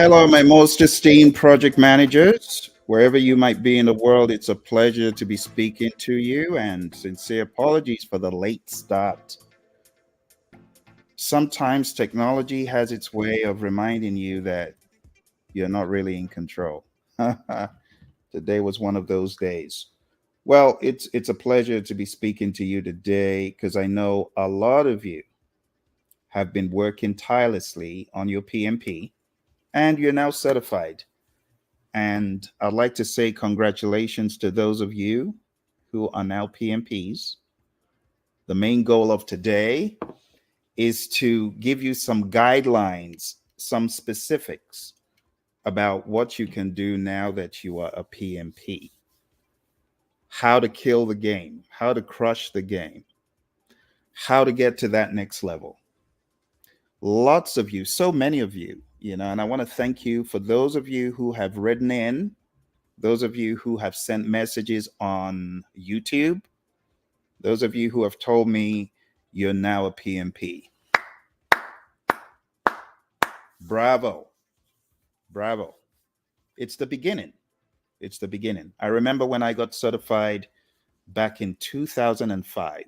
Hello, my most esteemed project managers. Wherever you might be in the world, it's a pleasure to be speaking to you, and sincere apologies for the late start. Sometimes technology has its way of reminding you that you're not really in control. Today was one of those days. Well, it's a pleasure to be speaking to you today because I know a lot of you have been working tirelessly on your PMP and you're now certified. And I'd like to say congratulations to those of you who are now PMPs. The main goal of today is to give you some guidelines, some specifics about what you can do now that you are a PMP. How to kill the game, how to crush the game, how to get to that next level. Lots of you, so many of you, and I want to thank you for those of you who have written in, those of you who have sent messages on YouTube, those of you who have told me you're now a PMP. Bravo. Bravo. It's the beginning. It's the beginning. I remember when I got certified back in 2005.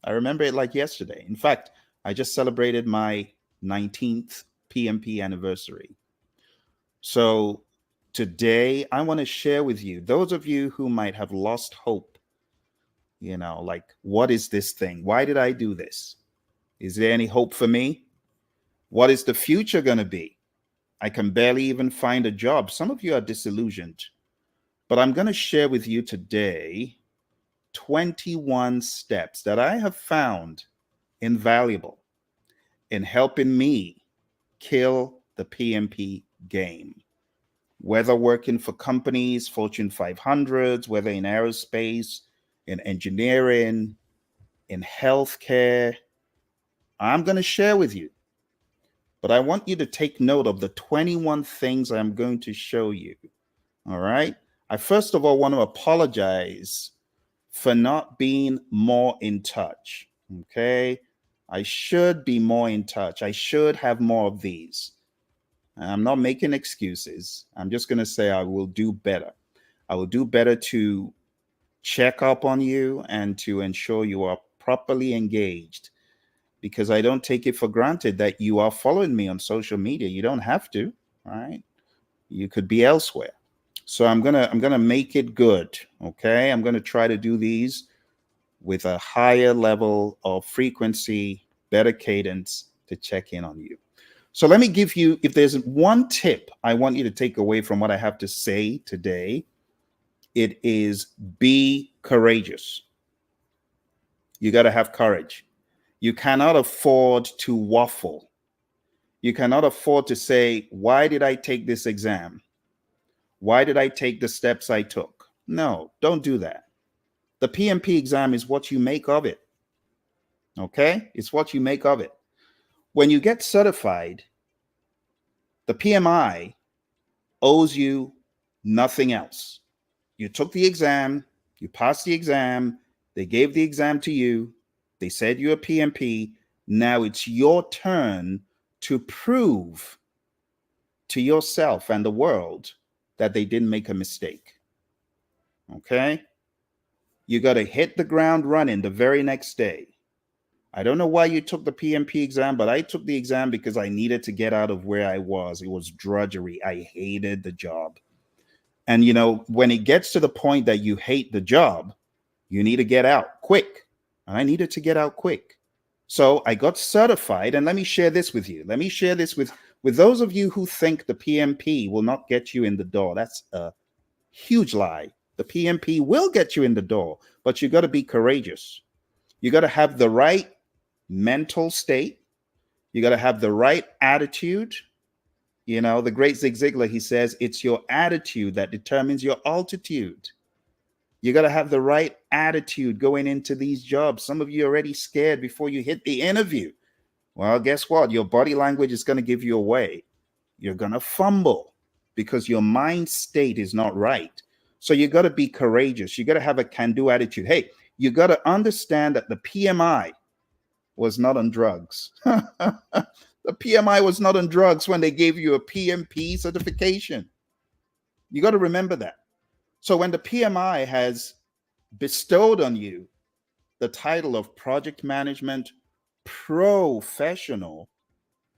I remember it like yesterday. In fact, I just celebrated my 19th PMP anniversary. So today, I want to share with you, those of you who might have lost hope, like, what is this thing? Why did I do this? Is there any hope for me? What is the future going to be? I can barely even find a job. Some of you are disillusioned, but I'm going to share with you today 21 steps that I have found invaluable in helping me kill the PMP game. Whether working for companies, Fortune 500s, whether in aerospace, in engineering, in healthcare, I'm going to share with you. But I want you to take note of the 21 things I'm going to show you. All right. I first of all want to apologize for not being more in touch. Okay. I should be more in touch. I should have more of these. I'm not making excuses. I'm just going to say I will do better. I will do better to check up on you and to ensure you are properly engaged, because I don't take it for granted that you are following me on social media. You don't have to, all right? You could be elsewhere. So I'm gonna make it good. Okay. I'm gonna try to do these with a higher level of frequency, better cadence to check in on you. So let me give you, if there's one tip I want you to take away from what I have to say today, it is be courageous. You got to have courage. You cannot afford to waffle. You cannot afford to say, why did I take this exam? Why did I take the steps I took? No, don't do that. The PMP exam is what you make of it. Okay? It's what you make of it. When you get certified, the PMI owes you nothing else. You took the exam, you passed the exam, they gave the exam to you, they said you're a PMP. Now it's your turn to prove to yourself and the world that they didn't make a mistake. Okay? You got to hit the ground running the very next day. I don't know why you took the PMP exam, but I took the exam because I needed to get out of where I was. It was drudgery. I hated the job. And, when it gets to the point that you hate the job, you need to get out quick. And I needed to get out quick. So I got certified. And let me share this with you. Let me share this with those of you who think the PMP will not get you in the door. That's a huge lie. The PMP will get you in the door, but you got to be courageous. You got to have the right mental state. You got to have the right attitude. The great Zig Ziglar, he says, it's your attitude that determines your altitude. You got to have the right attitude going into these jobs. Some of you are already scared before you hit the interview. Well, guess what? Your body language is going to give you away. You're going to fumble because your mind state is not right. So you got to be courageous. You got to have a can-do attitude. Hey, you got to understand that the PMI was not on drugs. The PMI was not on drugs when they gave you a PMP certification. You got to remember that. So when the PMI has bestowed on you the title of project management professional,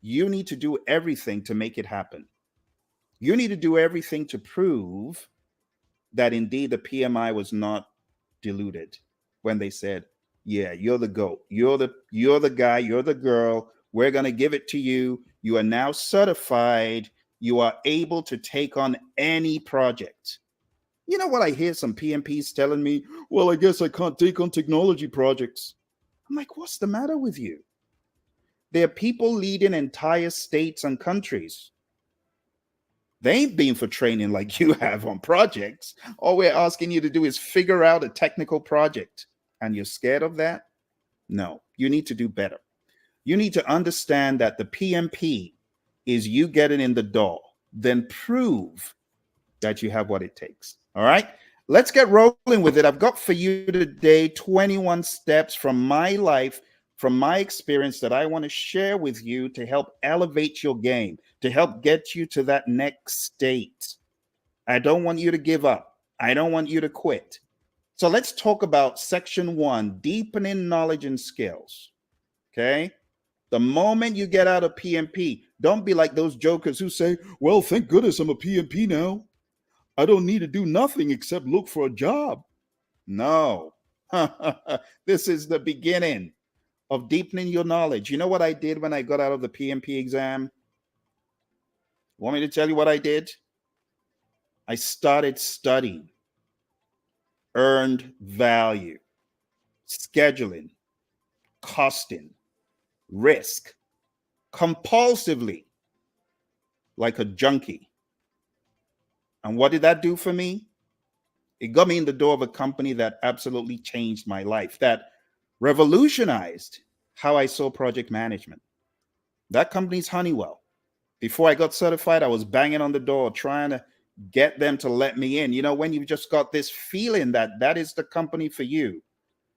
you need to do everything to make it happen. You need to do everything to prove that indeed the PMI was not diluted when they said, yeah, you're the GOAT. You're the guy, you're the girl. We're going to give it to you. You are now certified. You are able to take on any project. You know what I hear some PMPs telling me? Well, I guess I can't take on technology projects. I'm like, what's the matter with you? There are people leading entire states and countries. They ain't been for training like you have on projects. All we're asking you to do is figure out a technical project. And you're scared of that? No, you need to do better. You need to understand that the PMP is you getting in the door, then prove that you have what it takes. All right, let's get rolling with it. I've got for you today 21 steps from my life, from my experience that I want to share with you to help elevate your game, to help get you to that next state. I don't want you to give up. I don't want you to quit. So let's talk about section 1, deepening knowledge and skills. Okay. The moment you get out of PMP, don't be like those jokers who say, well, thank goodness I'm a PMP now. I don't need to do nothing except look for a job. No. This is the beginning of deepening your knowledge. You know what I did when I got out of the PMP exam? Want me to tell you what I did? I started studying earned value, scheduling, costing, risk, compulsively, like a junkie. And what did that do for me? It got me in the door of a company that absolutely changed my life, that revolutionized how I saw project management. That company's Honeywell. Before I got certified, I was banging on the door trying to get them to let me in. You know, when you've just got this feeling that that is the company for you.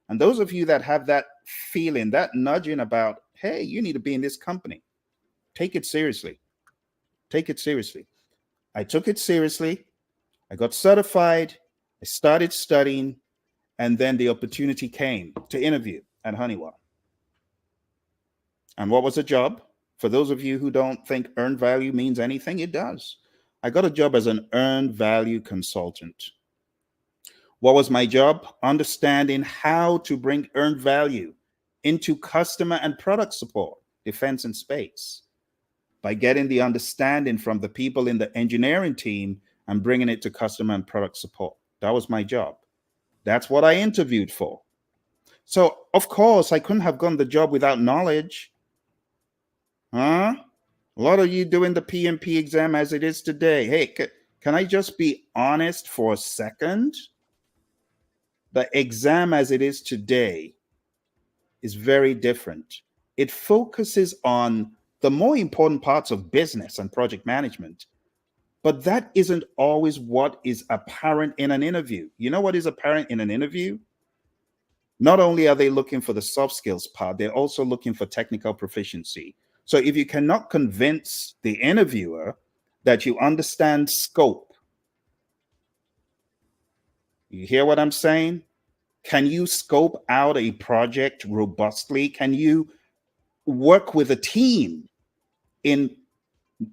And those of you that have that feeling, that nudging about, hey, you need to be in this company, take it seriously. Take it seriously. I took it seriously. I got certified. I started studying. And then the opportunity came to interview at Honeywell. And what was the job? For those of you who don't think earned value means anything, it does. I got a job as an earned value consultant. What was my job? Understanding how to bring earned value into customer and product support, defense and space, by getting the understanding from the people in the engineering team and bringing it to customer and product support. That was my job. That's what I interviewed for. So, of course, I couldn't have gotten the job without knowledge. Huh? A lot of you doing the PMP exam as it is today. Hey, can I just be honest for a second? The exam as it is today is very different. It focuses on the more important parts of business and project management, but that isn't always what is apparent in an interview. You know what is apparent in an interview? Not only are they looking for the soft skills part, they're also looking for technical proficiency. So if you cannot convince the interviewer that you understand scope, you hear what I'm saying? Can you scope out a project robustly? Can you work with a team in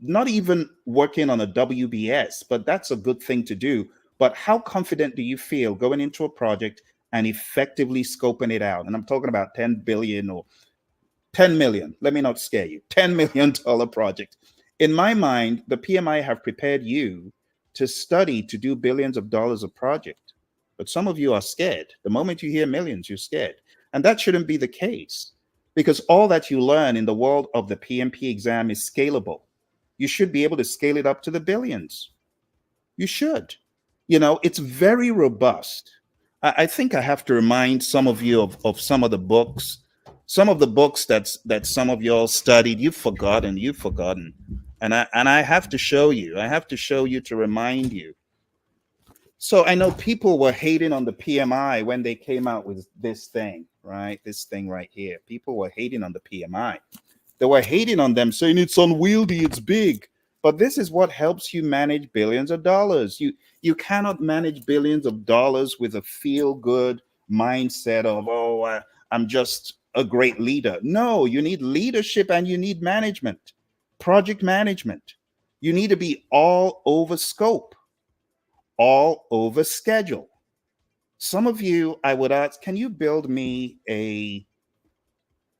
not even working on a WBS, but that's a good thing to do. But how confident do you feel going into a project and effectively scoping it out? And I'm talking about 10 billion or 10 million. Let me not scare you. $10 million project. In my mind, the PMI have prepared you to study to do billions of dollars of project. But some of you are scared. The moment you hear millions, you're scared. And that shouldn't be the case, because all that you learn in the world of the PMP exam is scalable. You should be able to scale it up to the billions. You should. You know, it's very robust. I think I have to remind some of you of some of the books. Some of the books that some of y'all studied, you've forgotten. And I have to show you. I have to show you to remind you. So I know people were hating on the PMI when they came out with this thing, right? This thing right here. People were hating on the PMI. They were hating on them, saying it's unwieldy, it's big. But this is what helps you manage billions of dollars. You cannot manage billions of dollars with a feel good mindset of, oh, I'm just a great leader. No, you need leadership and you need management, project management. You need to be all over scope, all over schedule. Some of you, I would ask, can you build me a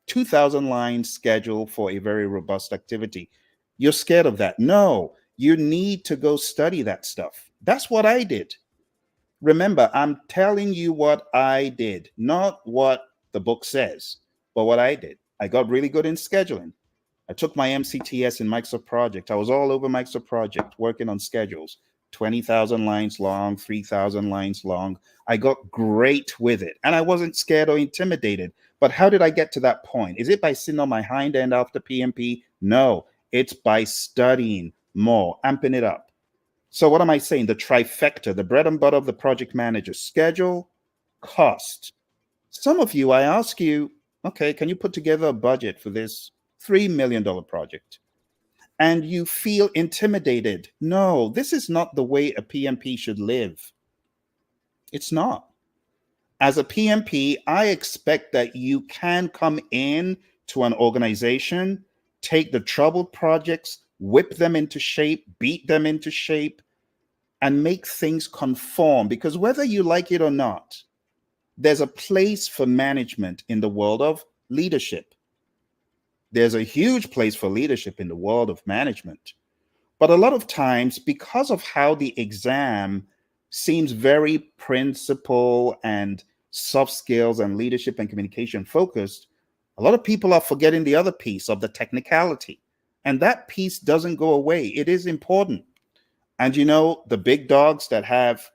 2,000 line schedule for a very robust activity? You're scared of that. No, you need to go study that stuff. That's what I did. Remember, I'm telling you what I did, not what the book says, but what I did. I got really good in scheduling. I took my MCTS in Microsoft Project. I was all over Microsoft Project working on schedules, 20,000 lines long, 3,000 lines long. I got great with it and I wasn't scared or intimidated. But how did I get to that point? Is it by sitting on my hind end after PMP? No, it's by studying more, amping it up. So, what am I saying? The trifecta, the bread and butter of the project manager: schedule, cost. Some of you, I ask you, okay, can you put together a budget for this $3 million project? And you feel intimidated. No, this is not the way a PMP should live. It's not. As a PMP, I expect that you can come in to an organization, take the troubled projects, whip them into shape, beat them into shape, and make things conform. Because whether you like it or not, there's a place for management in the world of leadership. There's a huge place for leadership in the world of management. But a lot of times, because of how the exam seems very principle and soft skills and leadership and communication focused, a lot of people are forgetting the other piece of the technicality. And that piece doesn't go away. It is important. And you know, the big dogs that have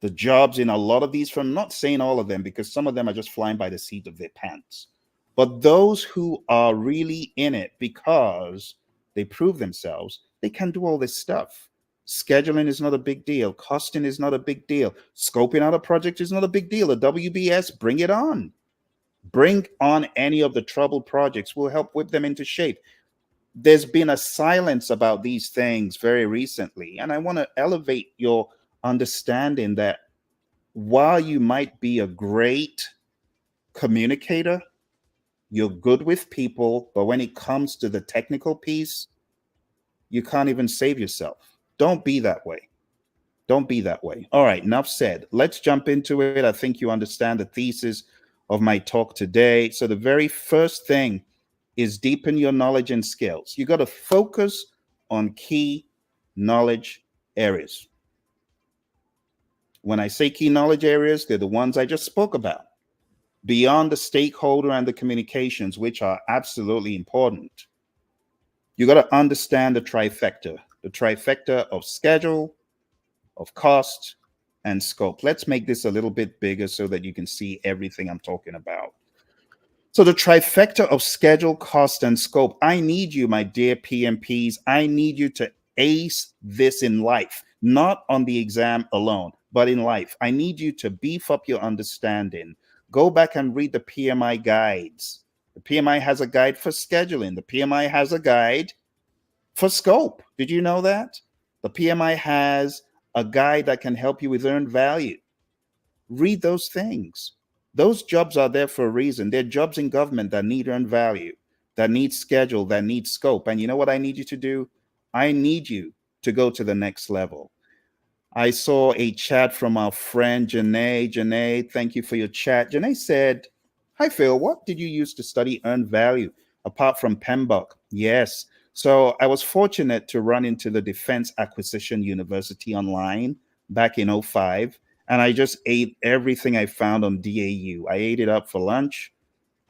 the jobs in a lot of these firms, not saying all of them, because some of them are just flying by the seat of their pants, but those who are really in it because they prove themselves, they can do all this stuff. Scheduling is not a big deal. Costing is not a big deal. Scoping out a project is not a big deal. A WBS, bring it on. Bring on any of the troubled projects. We'll help whip them into shape. There's been a silence about these things very recently, and I want to elevate your understanding that while you might be a great communicator, you're good with people, but when it comes to the technical piece, you can't even save yourself. Don't be that way. Don't be that way. All right, enough said. Let's jump into it. I think you understand the thesis of my talk today. So, the very first thing is deepen your knowledge and skills. You got to focus on key knowledge areas. When I say key knowledge areas, they're the ones I just spoke about, beyond the stakeholder and the communications, which are absolutely important. You got to understand the trifecta of schedule, of cost, and scope. Let's make this a little bit bigger so that you can see everything I'm talking about. So, the trifecta of schedule, cost, and scope. I need you, my dear PMPs. I need you to ace this in life, not on the exam alone, but in life. I need you to beef up your understanding. Go back and read the PMI guides. The PMI has a guide for scheduling, the PMI has a guide for scope. Did you know that? The PMI has a guide that can help you with earned value. Read those things. Those jobs are there for a reason. They're jobs in government that need earned value, that need schedule, that need scope. And you know what I need you to do? I need you to go to the next level. I saw a chat from our friend Janae. Janae, thank you for your chat. Janae said, "Hi Phil, what did you use to study earned value apart from PMBOK?" Yes. So I was fortunate to run into the Defense Acquisition University online back in '05, and I just ate everything I found on DAU. I ate it up for lunch.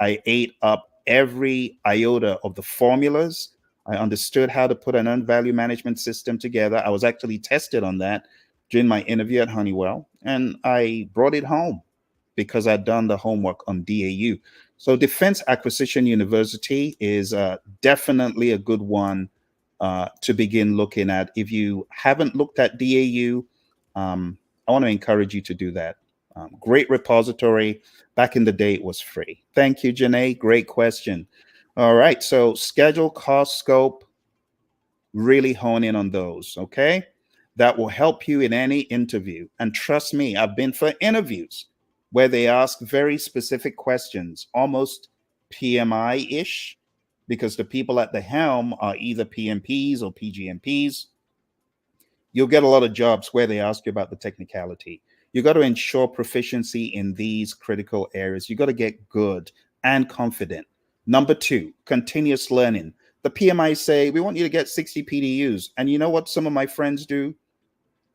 I ate up every iota of the formulas. I understood how to put an earned value management system together. I was actually tested on that during my interview at Honeywell, and I brought it home because I'd done the homework on DAU. So, Defense Acquisition University is definitely a good one to begin looking at. If you haven't looked at DAU, I want to encourage you to do that. Great repository. Back in the day, it was free. Thank you, Janae. Great question. All right. So schedule, cost, scope, really hone in on those. Okay. That will help you in any interview. And trust me, I've been for interviews where they ask very specific questions, almost PMI ish, because the people at the helm are either PMPs or PGMPs. You'll get a lot of jobs where they ask you about the technicality. You got to ensure proficiency in these critical areas. You got to get good and confident. Number two, continuous learning. The PMI say, we want you to get 60 PDUs. And you know what some of my friends do?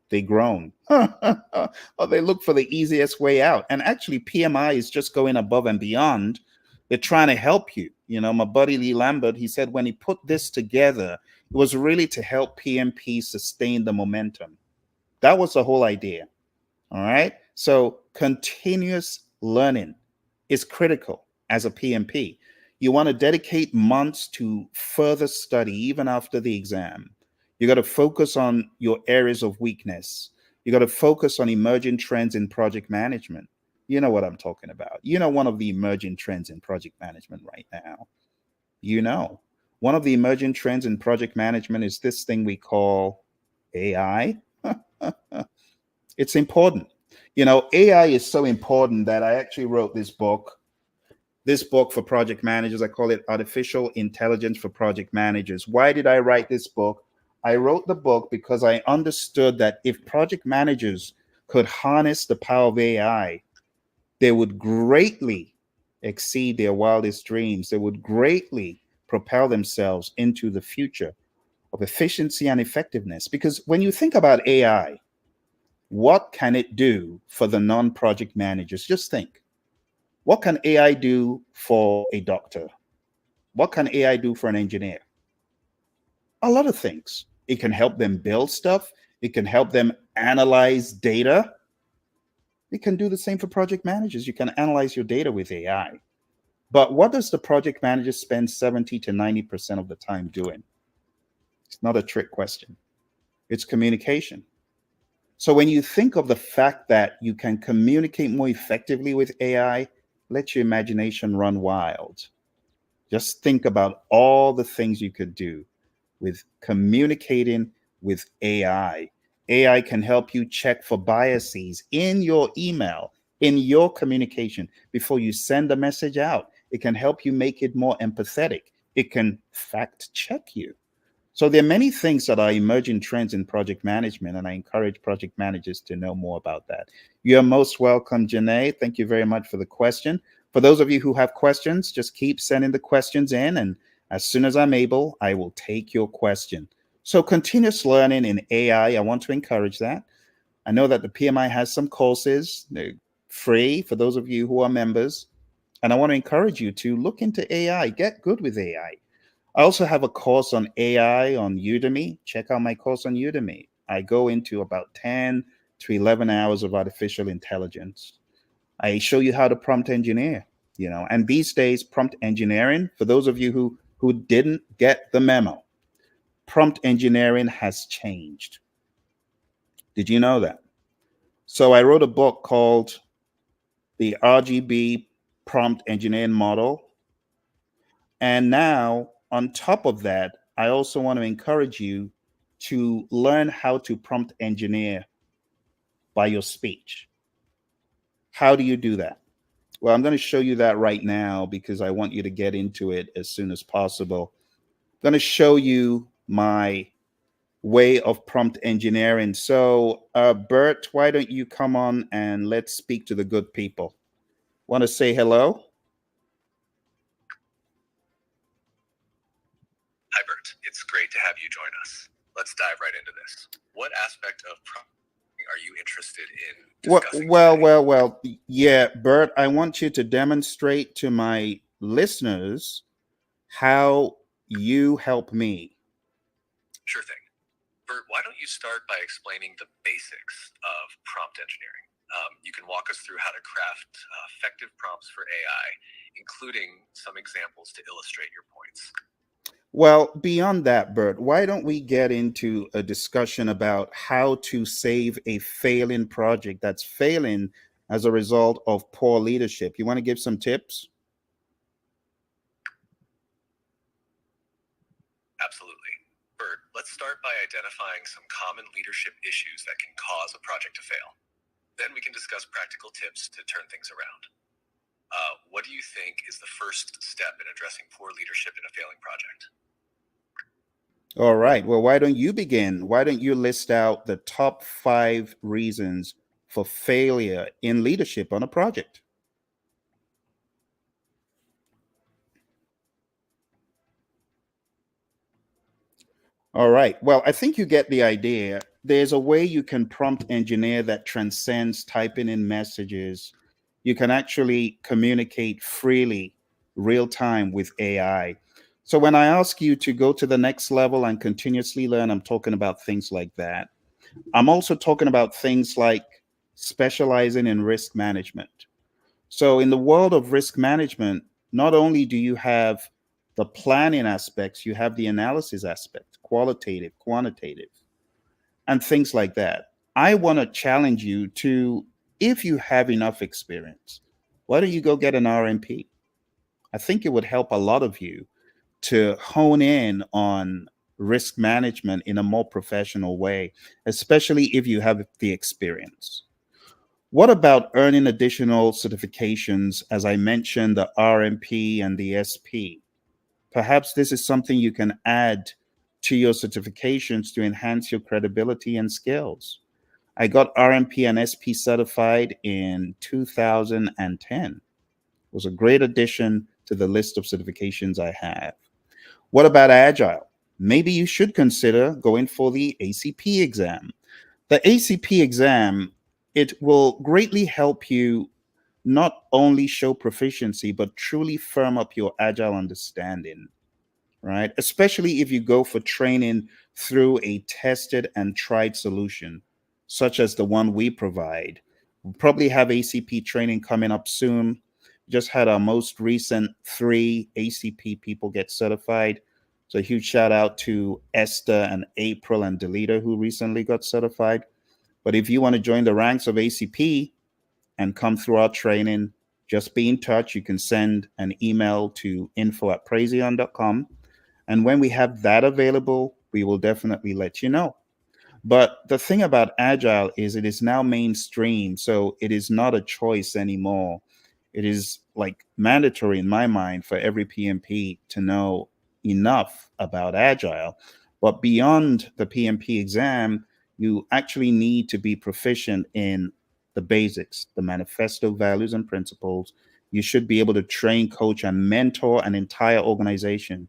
They groan. Or they look for the easiest way out. And actually, PMI is just going above and beyond. They're trying to help you. You know, my buddy Lee Lambert, he said when he put this together, it was really to help PMP sustain the momentum. That was the whole idea. All right. So continuous learning is critical as a PMP. You want to dedicate months to further study even after the exam. You got to focus on your areas of weakness. You got to focus on emerging trends in project management. You know what I'm talking about. You know, one of the emerging trends in project management right now. You know, one of the emerging trends in project management is this thing we call AI. It's important. You know, AI is so important that I actually wrote this book for project managers. I call it Artificial Intelligence for Project Managers. Why did I write this book? I wrote the book because I understood that if project managers could harness the power of AI, they would greatly exceed their wildest dreams. They would greatly propel themselves into the future of efficiency and effectiveness. Because when you think about AI, what can it do for the non-project managers? Just think. What can AI do for a doctor? What can AI do for an engineer? A lot of things. It can help them build stuff. It can help them analyze data. It can do the same for project managers. You can analyze your data with AI. But what does the project manager spend 70 to 90% of the time doing? It's not a trick question. It's communication. So when you think of the fact that you can communicate more effectively with AI, let your imagination run wild. Just think about all the things you could do with communicating with AI. AI can help you check for biases in your email, in your communication before you send a message out. It can help you make it more empathetic. It can fact check you. So there are many things that are emerging trends in project management, and I encourage project managers to know more about that. You're most welcome, Janae. Thank you very much for the question. For those of you who have questions, just keep sending the questions in, and as soon as I'm able, I will take your question. So continuous learning in AI, I want to encourage that. I know that the PMI has some courses, they're free for those of you who are members, and I want to encourage you to look into AI, get good with AI. I also have a course on AI on Udemy. Check out my course on Udemy. I go into about 10 to 11 hours of artificial intelligence. I show you how to prompt engineer, you know, and these days, prompt engineering, for those of you who didn't get the memo, prompt engineering has changed. Did you know that? So I wrote a book called The RGB Prompt Engineering Model. And now, on top of that, I also want to encourage you to learn how to prompt engineer by your speech. How do you do that? Well, I'm going to show you that right now because I want you to get into it as soon as possible. I'm going to show you my way of prompt engineering. So, Bert, why don't you come on and let's speak to the good people? Want to say hello? Hi, Bert. It's great to have you join us. Let's dive right into this. What aspect of prompting are you interested in discussing Well. Yeah, Bert, I want you to demonstrate to my listeners how you help me. Sure thing. Bert, why don't you start by explaining the basics of prompt engineering? You can walk us through how to craft effective prompts for AI, including some examples to illustrate your points. Well, beyond that, Bert, why don't we get into a discussion about how to save a failing project that's failing as a result of poor leadership? You want to give some tips? Absolutely. Bert, let's start by identifying some common leadership issues that can cause a project to fail. Then we can discuss practical tips to turn things around. What do you think is the first step in addressing poor leadership in a failing project? All right. Well, why don't you begin? Why don't you list out the top 5 reasons for failure in leadership on a project? All right. Well, I think you get the idea. There's a way you can prompt engineer that transcends typing in messages. You can actually communicate freely, real time with AI. So when I ask you to go to the next level and continuously learn, I'm talking about things like that. I'm also talking about things like specializing in risk management. So, in the world of risk management, not only do you have the planning aspects, you have the analysis aspect, qualitative, quantitative, and things like that. I want to challenge you to, if you have enough experience, why don't you go get an RMP? I think it would help a lot of you to hone in on risk management in a more professional way, especially if you have the experience. What about earning additional certifications? As I mentioned, the RMP and the SP. Perhaps this is something you can add to your certifications to enhance your credibility and skills. I got RMP and SP certified in 2010. It was a great addition to the list of certifications I have. What about Agile? Maybe you should consider going for the ACP exam. The ACP exam, it will greatly help you not only show proficiency, but truly firm up your agile understanding, right? Especially if you go for training through a tested and tried solution, such as the one we provide. We'll probably have ACP training coming up soon. Just had our most recent 3 ACP people get certified. So a huge shout out to Esther and April and Delita who recently got certified. But if you want to join the ranks of ACP and come through our training, just be in touch. You can send an email to info@praizion.com. And when we have that available, we will definitely let you know. But the thing about Agile is it is now mainstream. So it is not a choice anymore. It is like mandatory in my mind for every PMP to know enough about Agile. But beyond the PMP exam, you actually need to be proficient in the basics, the manifesto values and principles. You should be able to train, coach, and mentor an entire organization.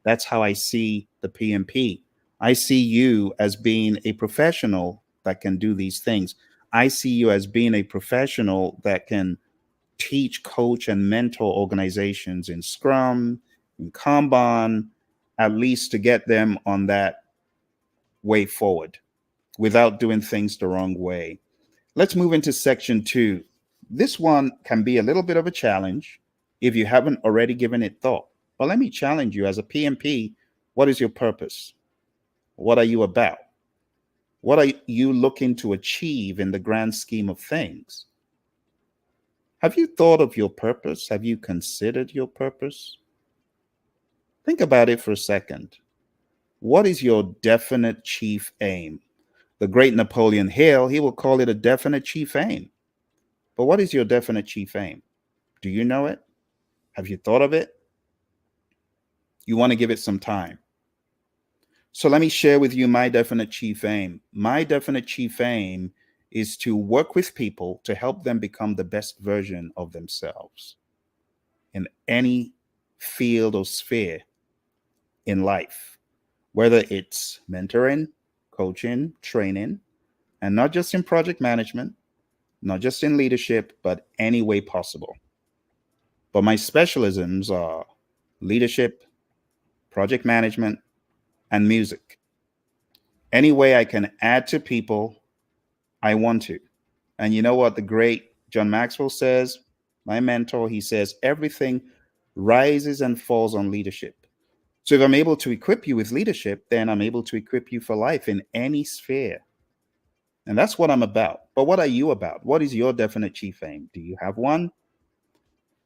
That's how I see the PMP. I see you as being a professional that can do these things. I see you as being a professional that can teach, coach, and mentor organizations in Scrum, in Kanban, at least to get them on that way forward without doing things the wrong way. Let's move into section 2. This one can be a little bit of a challenge if you haven't already given it thought. But let me challenge you as a PMP. What is your purpose? What are you about? What are you looking to achieve in the grand scheme of things? Have you thought of your purpose? Have you considered your purpose? Think about it for a second. What is your definite chief aim? The great Napoleon Hill, he will call it a definite chief aim. But what is your definite chief aim? Do you know it? Have you thought of it? You want to give it some time. So let me share with you my definite chief aim. My definite chief aim is to work with people to help them become the best version of themselves in any field or sphere in life, whether it's mentoring, coaching, training, and not just in project management, not just in leadership, but any way possible. But my specialisms are leadership, project management, and music. Any way I can add to people, I want to. And you know what the great John Maxwell says? My mentor, he says, everything rises and falls on leadership. So if I'm able to equip you with leadership, then I'm able to equip you for life in any sphere. And that's what I'm about. But what are you about? What is your definite chief aim? Do you have one?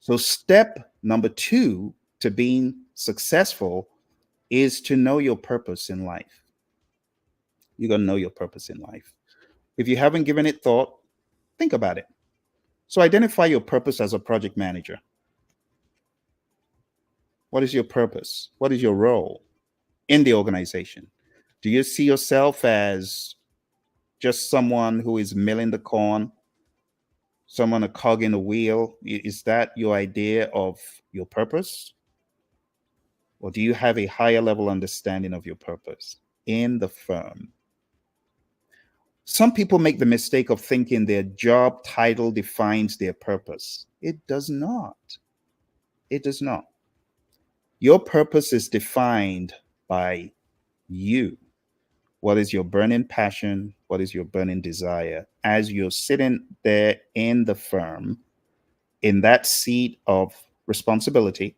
So, step number 2 to being successful is to know your purpose in life. You got to know your purpose in life. If you haven't given it thought, think about it. So identify your purpose as a project manager. What is your purpose? What is your role in the organization? Do you see yourself as just someone who is milling the corn, someone a cog in the wheel? Is that your idea of your purpose? Or do you have a higher level understanding of your purpose in the firm? Some people make the mistake of thinking their job title defines their purpose. It does not. It does not. Your purpose is defined by you. What is your burning passion? What is your burning desire? As you're sitting there in the firm, in that seat of responsibility,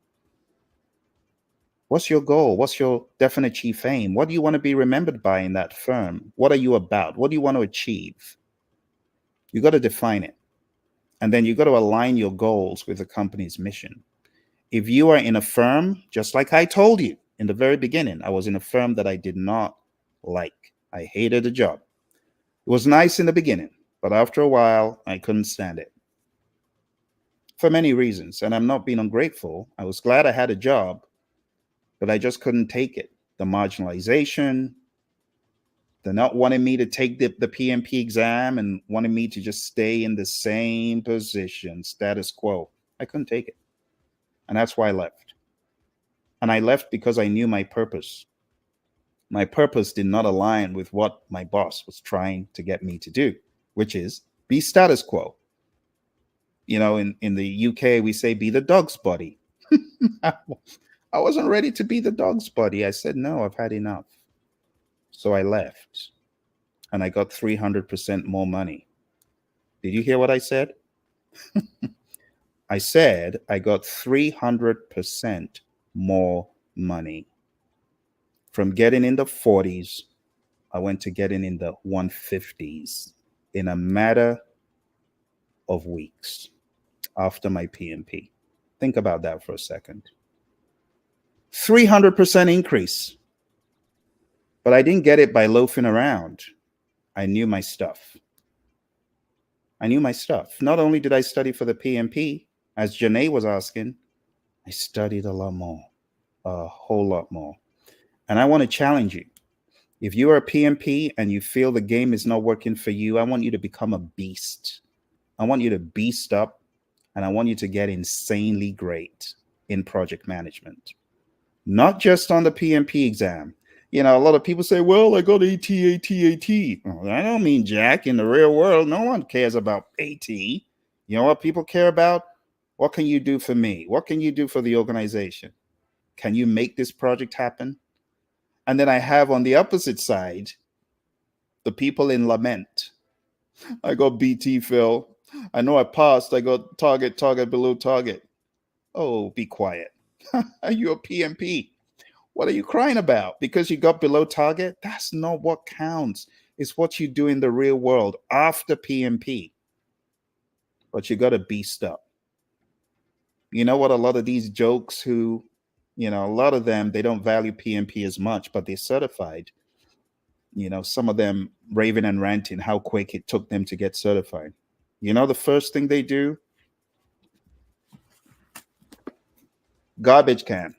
what's your goal? What's your definite chief aim? What do you want to be remembered by in that firm? What are you about? What do you want to achieve? You got to define it. And then you got to align your goals with the company's mission. If you are in a firm, just like I told you in the very beginning, I was in a firm that I did not like. I hated the job. It was nice in the beginning, but after a while, I couldn't stand it for many reasons. And I'm not being ungrateful. I was glad I had a job, but I just couldn't take it. The marginalization, the not wanting me to take the PMP exam and wanting me to just stay in the same position, status quo. I couldn't take it. And that's why I left. And I left because I knew my purpose. My purpose did not align with what my boss was trying to get me to do, which is be status quo. You know, in the UK, we say be the dog's buddy. I wasn't ready to be the dog's buddy. I said, no, I've had enough. So I left and I got 300% more money. Did you hear what I said? I said I got 300% more money. From getting in the 40s, I went to getting in the 150s in a matter of weeks after my PMP. Think about that for a second. 300% increase. But I didn't get it by loafing around. I knew my stuff. I knew my stuff. Not only did I study for the PMP, as Janae was asking, I studied a lot more, a whole lot more. And I want to challenge you. If you are a PMP and you feel the game is not working for you, I want you to become a beast. I want you to beast up, and I want you to get insanely great in project management. Not just on the PMP exam. You know, a lot of people say, well, I got AT. Well, I don't mean jack. In the real world, no one cares about AT. You know what people care about? What can you do for me? What can you do for the organization? Can you make this project happen? And then I have on the opposite side, the people in lament. I got BT, Phil. I know I passed. I got target below target. Oh, be quiet. Are you a PMP? What are you crying about? Because you got below target? That's not what counts. It's what you do in the real world after PMP. But you got to beast up. You know what? A lot of these jokes who, you know, a lot of them, they don't value PMP as much, but they're certified. You know, some of them raving and ranting how quick it took them to get certified. You know, the first thing they do? Garbage can.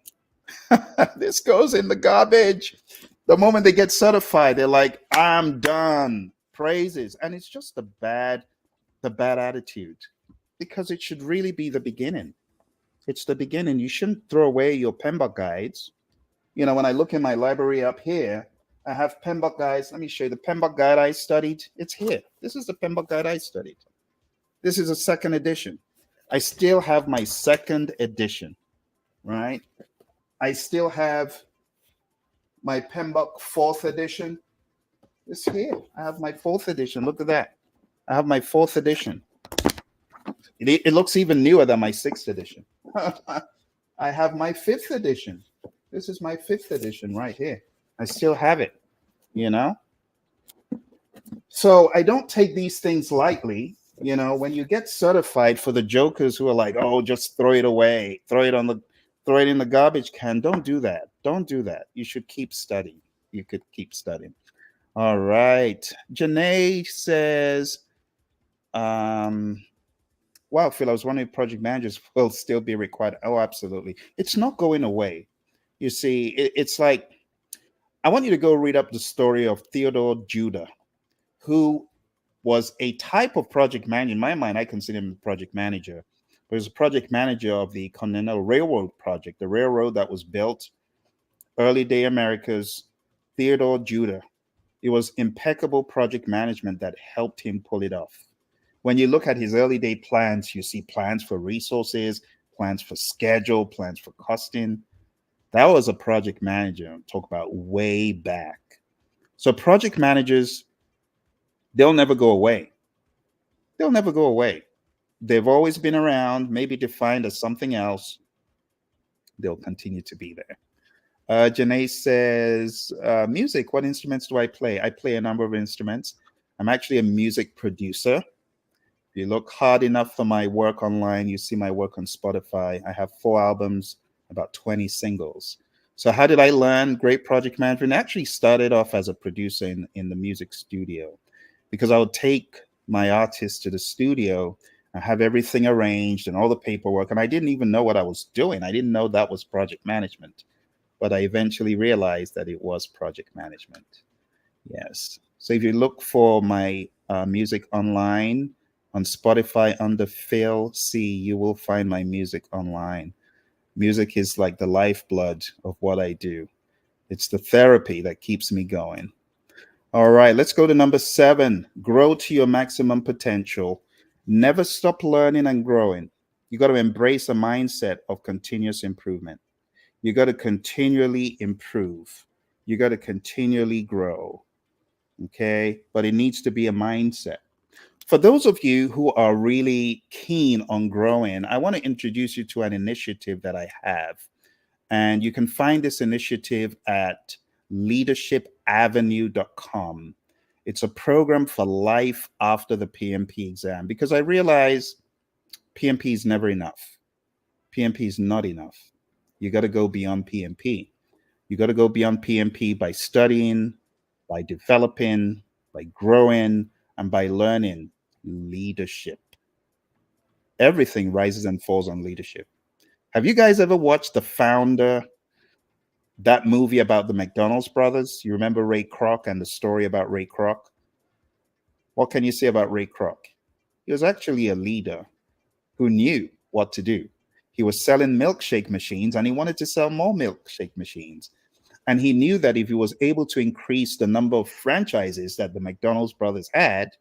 This goes in the garbage. The moment they get certified, they're like, I'm done. Praises. And it's just the bad attitude, because it should really be the beginning. It's the beginning. You shouldn't throw away your PMBOK guides. You know, when I look in my library up here, I have PMBOK guides. Let me show you the PMBOK guide I studied. It's here. This is the PMBOK guide I studied. This is a second edition. I still have my second edition, right? I still have my PMBOK fourth edition. It's here. I have my fourth edition. Look at that. I have my fourth edition. It looks even newer than my sixth edition. I have my fifth edition. This is my fifth edition right here. I still have it, you know? So I don't take these things lightly. You know, when you get certified, for the jokers who are like, oh, just throw it away, throw it on the throw it in the garbage can. Don't do that. Don't do that. You should keep studying. You could keep studying. All right. Janae says, um, wow, Phil, I was wondering if project managers will still be required. Oh, absolutely. It's not going away. You see, it's like, I want you to go read up the story of Theodore Judah, who was a type of project manager. In my mind, I consider him a project manager, but he was a project manager of the Continental Railroad project, the railroad that was built early day America's. Theodore Judah. It was impeccable project management that helped him pull it off. When you look at his early day plans, you see plans for resources, plans for schedule, plans for costing. That was a project manager. Talk about way back. So project managers, they'll never go away. They'll never go away. They've always been around, maybe defined as something else. They'll continue to be there. Janae says, music, what instruments do I play? I play a number of instruments. I'm actually a music producer. If you look hard enough for my work online, you see my work on Spotify. I have 4 albums, about 20 singles. So how did I learn great project management? I actually started off as a producer in the music studio, because I would take my artists to the studio and have everything arranged and all the paperwork. And I didn't even know what I was doing. I didn't know that was project management, but I eventually realized that it was project management. Yes. So if you look for my music online on Spotify under Phil C, you will find my music online. Music is like the lifeblood of what I do. It's the therapy that keeps me going. All right, let's go to number 7. Grow to your maximum potential. Never stop learning and growing. You got to embrace a mindset of continuous improvement. You got to continually improve. You got to continually grow. Okay, but it needs to be a mindset. For those of you who are really keen on growing, I want to introduce you to an initiative that I have. And you can find this initiative at leadershipavenue.com. It's a program for life after the PMP exam, because I realize PMP is never enough. PMP is not enough. You got to go beyond PMP. You got to go beyond PMP by studying, by developing, by growing, and by learning leadership. Everything rises and falls on leadership. Have you guys ever watched The Founder, that movie about the McDonald's brothers? You remember Ray Kroc and the story about Ray Kroc? What can you say about Ray Kroc? He was actually a leader who knew what to do. He was selling milkshake machines and he wanted to sell more milkshake machines. And he knew that if he was able to increase the number of franchises that the McDonald's brothers had,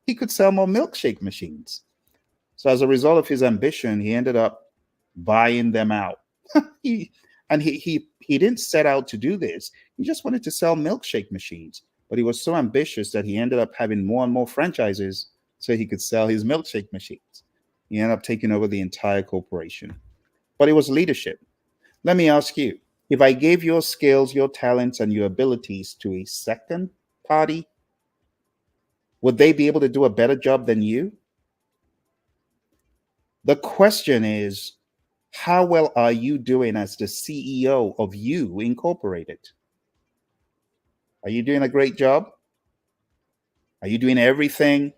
he could sell more milkshake machines. So as a result of his ambition, he ended up buying them out. he he didn't set out to do this. He just wanted to sell milkshake machines. But he was so ambitious that he ended up having more and more franchises so he could sell his milkshake machines. He ended up taking over the entire corporation. But it was leadership. Let me ask you, if I gave your skills, your talents, and your abilities to a second party, would they be able to do a better job than you? The question is, how well are you doing as the CEO of You Incorporated? Are you doing a great job? Are you doing everything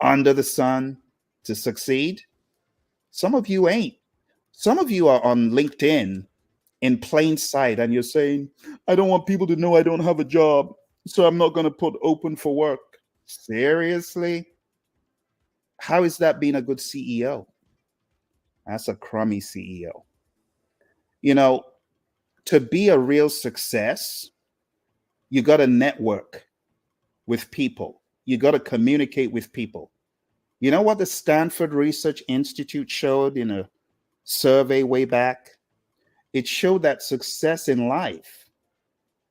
under the sun to succeed? Some of you ain't. Some of you are on LinkedIn in plain sight and you're saying, I don't want people to know I don't have a job, so I'm not going to put open for work. Seriously? How is that being a good CEO? That's a crummy CEO. You know, to be a real success, you got to network with people. You got to communicate with people. You know what the Stanford Research Institute showed in a survey way back? It showed that success in life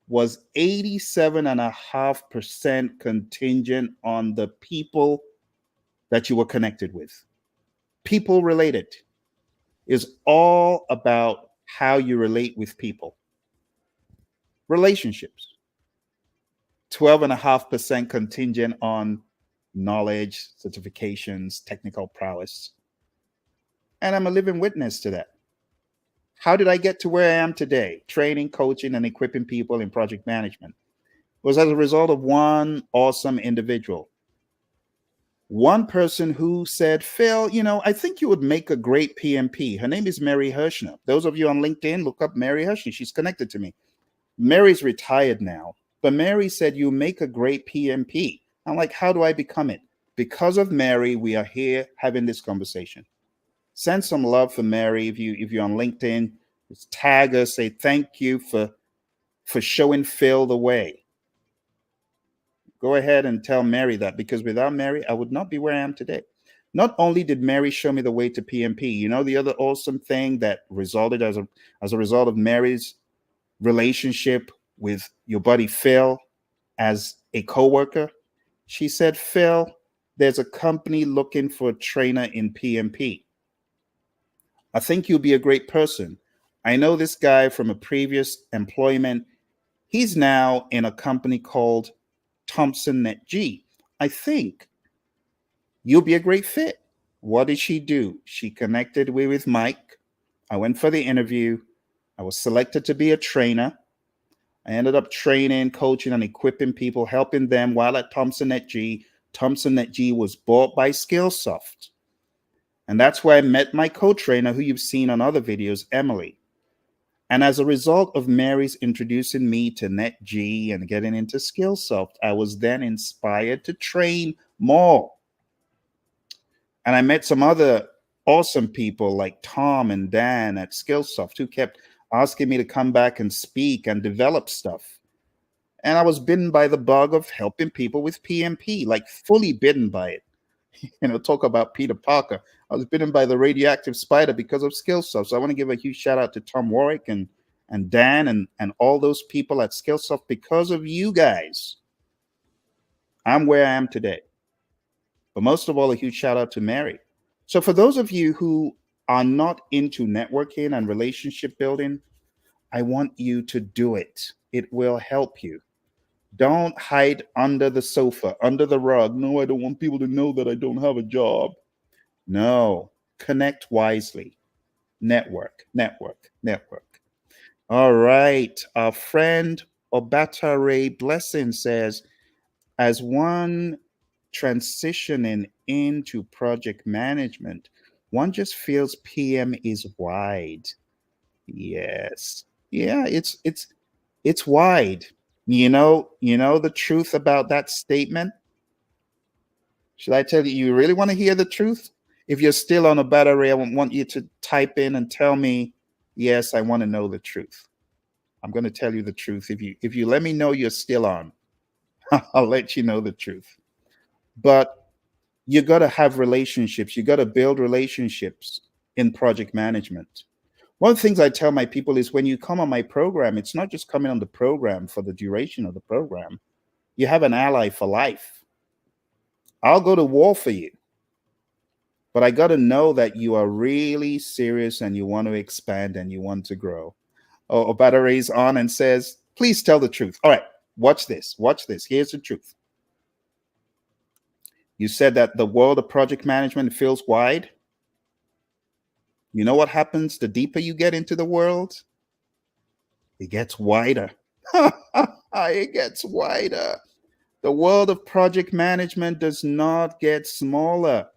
was 87.5% contingent on the people that you were connected with. People related is all about how you relate with people. Relationships. 12.5% contingent on knowledge, certifications, technical prowess. And I'm a living witness to that. How did I get to where I am today? Training, coaching, and equipping people in project management. It was as a result of one awesome individual. One person who said, Phil, I think you would make a great PMP. Her name is Mary Hirschner. Those of you on LinkedIn, look up Mary Hirschner. She's connected to me. Mary's retired now, but Mary said, you make a great PMP. I'm like, how do I become it? Because of Mary, we are here having this conversation. Send some love for Mary. If you're on LinkedIn, just tag her, say thank you for showing Phil the way. Go ahead and tell Mary that, because without Mary, I would not be where I am today. Not only did Mary show me the way to PMP, the other awesome thing that resulted as a result of Mary's relationship with your buddy Phil as a coworker. She said, Phil, there's a company looking for a trainer in PMP. I think you'll be a great person. I know this guy from a previous employment. He's now in a company called Thompson Net G. I think you'll be a great fit. What did she do? She connected with Mike. I went for the interview. I was selected to be a trainer. I ended up training, coaching, and equipping people, helping them while at Thompson Net G. Thompson Net G was bought by Skillsoft. And that's where I met my co-trainer, who you've seen on other videos, Emily. And as a result of Mary's introducing me to NetG and getting into Skillsoft, I was then inspired to train more. And I met some other awesome people like Tom and Dan at Skillsoft who kept asking me to come back and speak and develop stuff. And I was bitten by the bug of helping people with PMP, like fully bitten by it. Talk about Peter Parker. I was bitten by the radioactive spider because of Skillsoft. So I want to give a huge shout out to Tom Warwick and Dan and all those people at Skillsoft. Because of you guys, I'm where I am today. But most of all, a huge shout out to Mary. So for those of you who are not into networking and relationship building, I want you to do it. It will help you. Don't hide under the sofa, under the rug. No, I don't want people to know that I don't have a job. No, connect wisely. Network, network, network. All right. Our friend Obatare Blessing says, as one transitioning into project management, one just feels PM is wide. Yes. Yeah, it's wide. The truth about that statement? Should I tell you, you really want to hear the truth? If you're still on a battery, I want you to type in and tell me, yes, I want to know the truth. I'm going to tell you the truth. If you let me know you're still on, I'll let you know the truth. But you got to have relationships. You got to build relationships in project management. One of the things I tell my people is when you come on my program, it's not just coming on the program for the duration of the program. You have an ally for life. I'll go to war for you. But I got to know that you are really serious and you want to expand and you want to grow. Oh, Battery's on and says, please tell the truth. All right, watch this. Watch this. Here's the truth. You said that the world of project management feels wide. You know what happens the deeper you get into the world? It gets wider. It gets wider. The world of project management does not get smaller.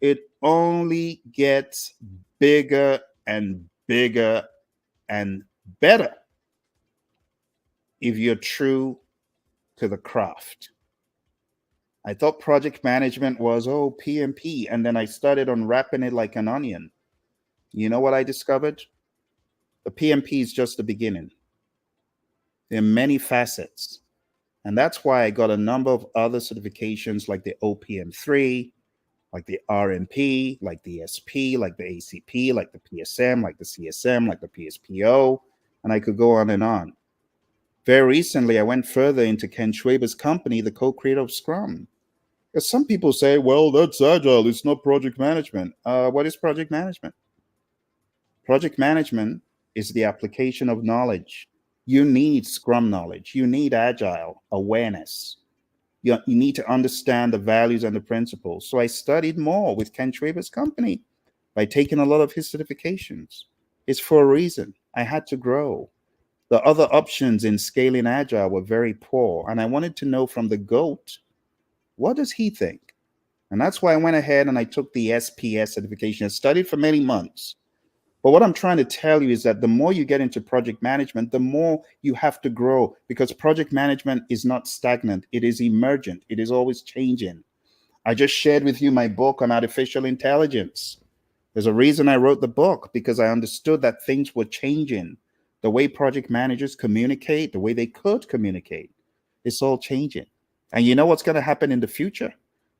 It only gets bigger and bigger and better if you're true to the craft. I thought project management was, PMP. And then I started unwrapping it like an onion. You know what I discovered? The PMP is just the beginning. There are many facets. And that's why I got a number of other certifications like the OPM3, like the RMP, like the SP, like the ACP, like the PSM, like the CSM, like the PSPO, and I could go on and on. Very recently, I went further into Ken Schwaber's company, the co-creator of Scrum. Because some people say, well, that's agile, it's not project management. What is project management? Project management is the application of knowledge. You need Scrum knowledge. You need agile awareness. You need to understand the values and the principles. So I studied more with Ken Schwaber's company by taking a lot of his certifications. It's for a reason. I had to grow. The other options in scaling agile were very poor. And I wanted to know from the GOAT, what does he think? And that's why I went ahead and I took the SPS certification. I studied for many months. But what I'm trying to tell you is that the more you get into project management, the more you have to grow, because project management is not stagnant. It is emergent. It is always changing. I just shared with you my book on artificial intelligence. There's a reason I wrote the book, because I understood that things were changing. The way project managers communicate, the way they could communicate, it's all changing. And you know what's going to happen in the future?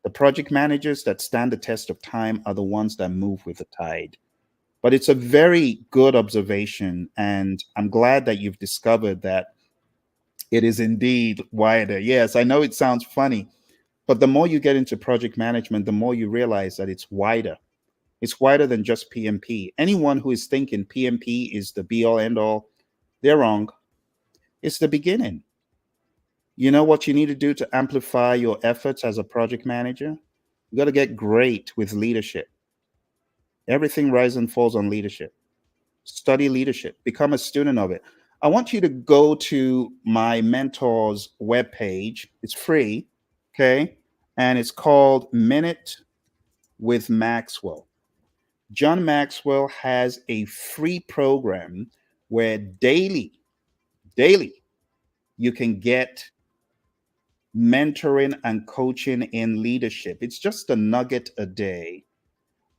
The project managers that stand the test of time are the ones that move with the tide. But it's a very good observation. And I'm glad that you've discovered that it is indeed wider. Yes, I know it sounds funny, but the more you get into project management, the more you realize that it's wider. It's wider than just PMP. Anyone who is thinking PMP is the be all end all, they're wrong. It's the beginning. You know what you need to do to amplify your efforts as a project manager? You got to get great with leadership. Everything rises and falls on leadership. Study leadership, become a student of it. I want you to go to my mentor's webpage. It's free, okay? And it's called Minute with Maxwell. John Maxwell has a free program where daily, you can get mentoring and coaching in leadership. It's just a nugget a day,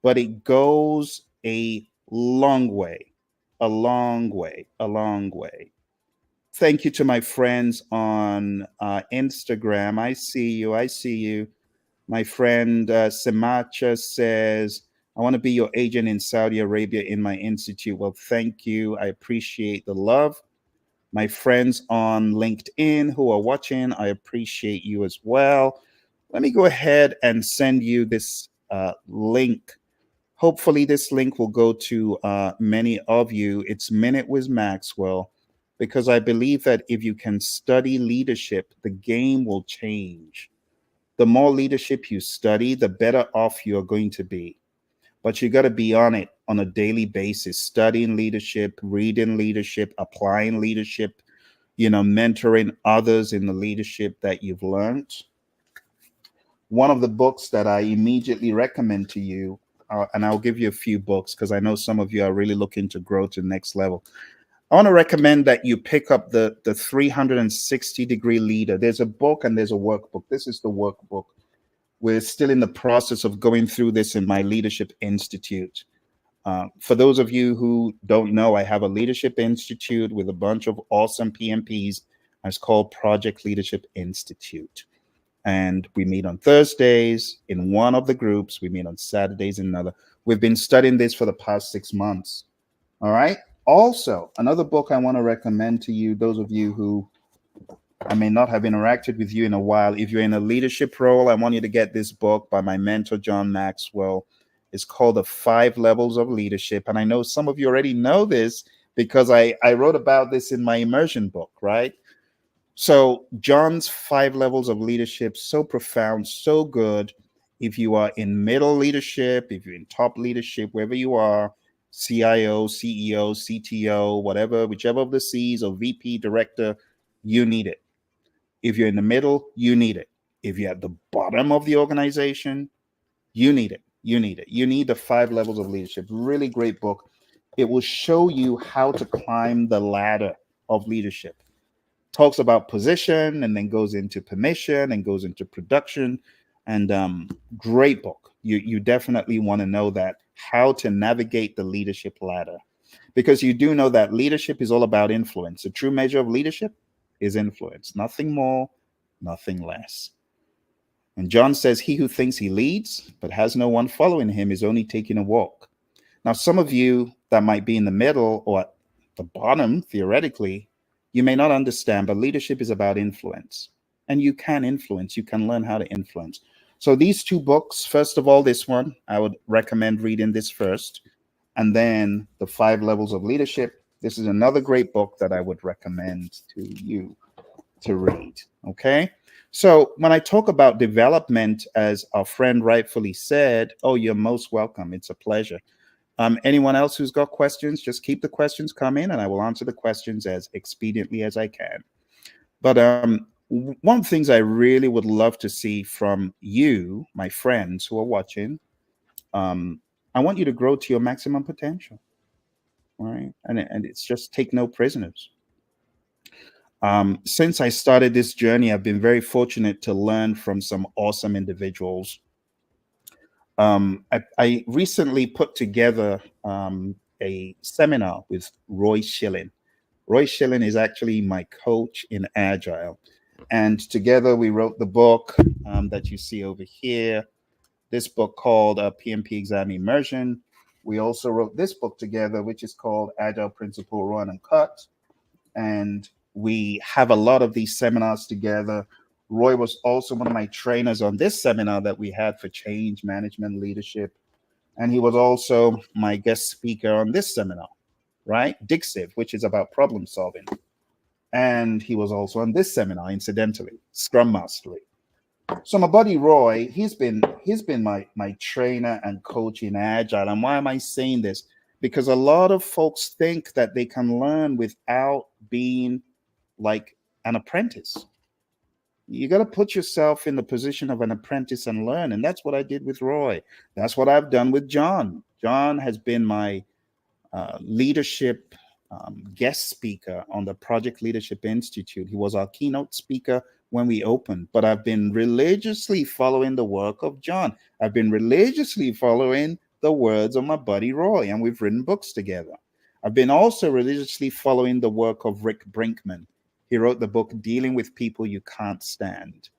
but it goes a long way, a long way, a long way. Thank you to my friends on Instagram. I see you. I see you. My friend Semacha says, I want to be your agent in Saudi Arabia in my institute. Well, thank you. I appreciate the love. My friends on LinkedIn who are watching, I appreciate you as well. Let me go ahead and send you this link. Hopefully, this link will go to many of you. It's Minute with Maxwell, because I believe that if you can study leadership, the game will change. The more leadership you study, the better off you're going to be. But you got to be on it on a daily basis, studying leadership, reading leadership, applying leadership, mentoring others in the leadership that you've learned. One of the books that I immediately recommend to you, and I'll give you a few books because I know some of you are really looking to grow to the next level. I want to recommend that you pick up the 360-degree leader. There's a book and there's a workbook. This is the workbook. We're still in the process of going through this in my Leadership Institute. For those of you who don't know, I have a Leadership Institute with a bunch of awesome PMPs. It's called Project Leadership Institute. And we meet on Thursdays in one of the groups. We meet on Saturdays in another. We've been studying this for the past 6 months. All right. Also, another book I want to recommend to you, those of you who I may not have interacted with you in a while. If you're in a leadership role, I want you to get this book by my mentor, John Maxwell. It's called The 5 Levels of Leadership. And I know some of you already know this because I wrote about this in my immersion book, right? So John's 5 levels of leadership, so profound, so good. If you are in middle leadership, if you're in top leadership, wherever you are, CIO, CEO, CTO, whatever, whichever of the C's or VP, director, you need it. If you're in the middle, you need it. If you're at the bottom of the organization, you need it. You need it. You need the 5 levels of leadership. Really great book. It will show you how to climb the ladder of leadership. Talks about position and then goes into permission and goes into production. And great book. You definitely want to know that, how to navigate the leadership ladder. Because you do know that leadership is all about influence. The true measure of leadership is influence. Nothing more, nothing less. And John says, he who thinks he leads but has no one following him is only taking a walk. Now, some of you that might be in the middle or at the bottom, theoretically, you may not understand, but leadership is about influence. And you can influence. You can learn how to influence. So these 2 books, first of all, this one, I would recommend reading this first. And then The 5 Levels of Leadership. This is another great book that I would recommend to you to read. Okay. So when I talk about development, as our friend rightfully said, oh, you're most welcome. It's a pleasure. Anyone else who's got questions, just keep the questions coming and I will answer the questions as expediently as I can. But one of the things I really would love to see from you, my friends who are watching, um, I want you to grow to your maximum potential, right? And it's just take no prisoners. Since I started this journey, I've been very fortunate to learn from some awesome individuals. I recently put together a seminar with Roy Schilling. Roy Schilling is actually my coach in Agile. And together we wrote the book that you see over here, this book called PMP Exam Immersion. We also wrote this book together, which is called Agile Principle Run and Cut. And we have a lot of these seminars together. Roy was also one of my trainers on this seminar that we had for change management leadership. And he was also my guest speaker on this seminar, right? Dixiv, which is about problem solving. And he was also on this seminar, incidentally, Scrum Mastery. So my buddy Roy, he's been my trainer and coach in Agile. And why am I saying this? Because a lot of folks think that they can learn without being like an apprentice. You got to put yourself in the position of an apprentice and learn. And that's what I did with Roy. That's what I've done with John. John has been my leadership guest speaker on the Project Leadership Institute. He was our keynote speaker when we opened, but I've been religiously following the work of John. I've been religiously following the words of my buddy Roy, and we've written books together. I've been also religiously following the work of Rick Brinkman. He wrote the book Dealing with People You Can't Stand.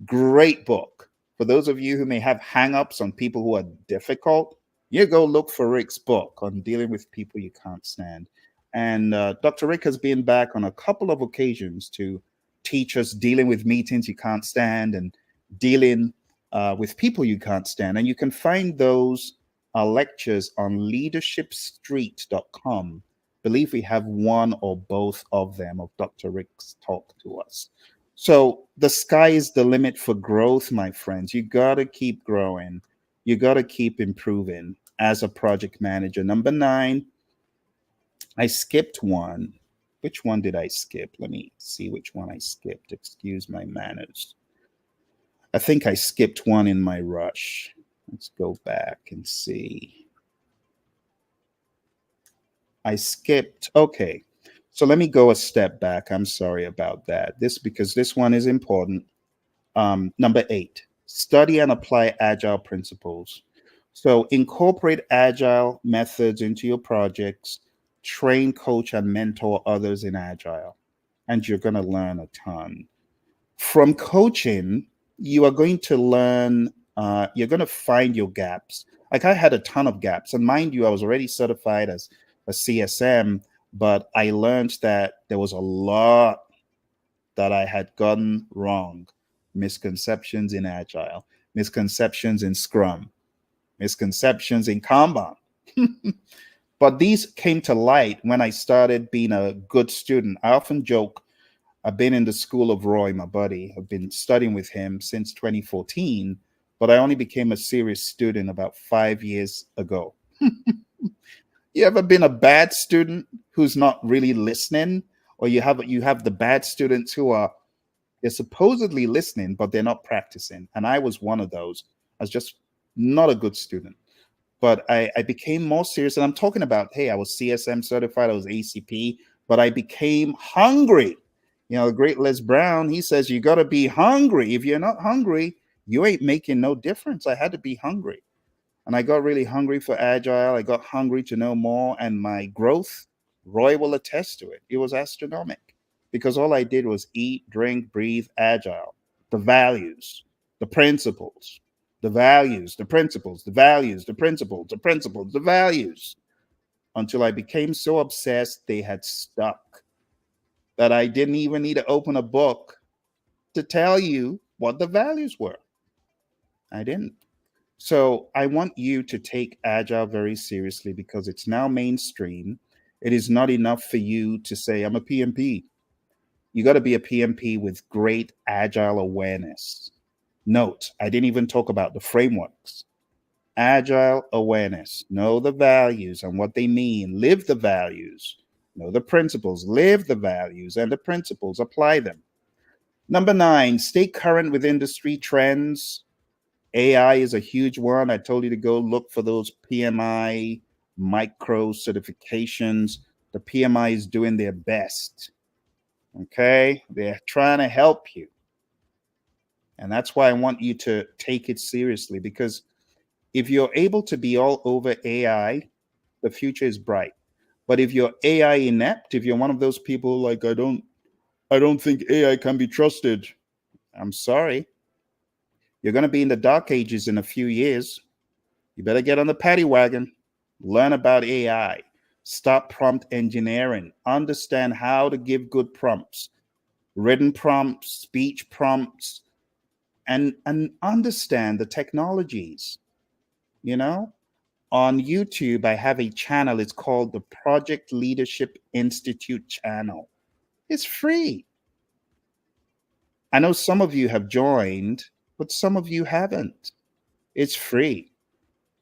Great book. For those of you who may have hang-ups on people who are difficult, you go look for Rick's book on dealing with people you can't stand. And Dr. Rick has been back on a couple of occasions to teach us dealing with meetings you can't stand and dealing with people you can't stand. And you can find those lectures on leadershipstreet.com. Believe we have one or both of them of Dr. Rick's talk to us. So the sky is the limit for growth, my friends. You got to keep growing. You got to keep improving as a project manager. Number 9, I skipped one. Which one did I skip? Let me see which one I skipped. Excuse my manners. I think I skipped one in my rush. Let's go back and see. I skipped. Okay. So let me go a step back. I'm sorry about that. Because this one is important. Number 8, study and apply agile principles. So incorporate agile methods into your projects, train, coach, and mentor others in agile, and you're going to learn a ton. From coaching, you are going to learn, you're going to find your gaps. Like I had a ton of gaps, and mind you, I was already certified as a CSM, but I learned that there was a lot that I had gotten wrong. Misconceptions in Agile, misconceptions in Scrum, misconceptions in Kanban. But these came to light when I started being a good student. I often joke, I've been in the school of Roy, my buddy. I've been studying with him since 2014, but I only became a serious student about 5 years ago. You ever been a bad student who's not really listening? Or you have the bad students who are they're supposedly listening, but they're not practicing. And I was one of those. I was just not a good student. But I became more serious. And I'm talking about, hey, I was CSM certified, I was ACP, but I became hungry. You know, the great Les Brown, he says, you got to be hungry. If you're not hungry, you ain't making no difference. I had to be hungry. And I got really hungry for Agile. I got hungry to know more. And my growth, Roy will attest to it. It was astronomical because all I did was eat, drink, breathe, Agile, the values, the principles, the values, the principles, the values, the principles, the principles, the values, until I became so obsessed they had stuck that I didn't even need to open a book to tell you what the values were. I didn't. So I want you to take Agile very seriously because it's now mainstream. It is not enough for you to say, I'm a PMP. You got to be a PMP with great Agile awareness. Note, I didn't even talk about the frameworks. Agile awareness. Know the values and what they mean. Live the values. Know the principles. Live the values and the principles. Apply them. Number 9, stay current with industry trends. AI is a huge one. I told you to go look for those PMI micro certifications. The PMI is doing their best. Okay? They're trying to help you. And that's why I want you to take it seriously, because if you're able to be all over AI, the future is bright. But if you're AI inept, if you're one of those people like I don't think AI can be trusted, I'm sorry. You're going to be in the dark ages in a few years. You better get on the paddy wagon, learn about AI, stop prompt engineering, understand how to give good prompts, written prompts, speech prompts, and understand the technologies. You know, on YouTube, I have a channel. It's called the Project Leadership Institute channel. It's free. I know some of you have joined, but some of you haven't. It's free.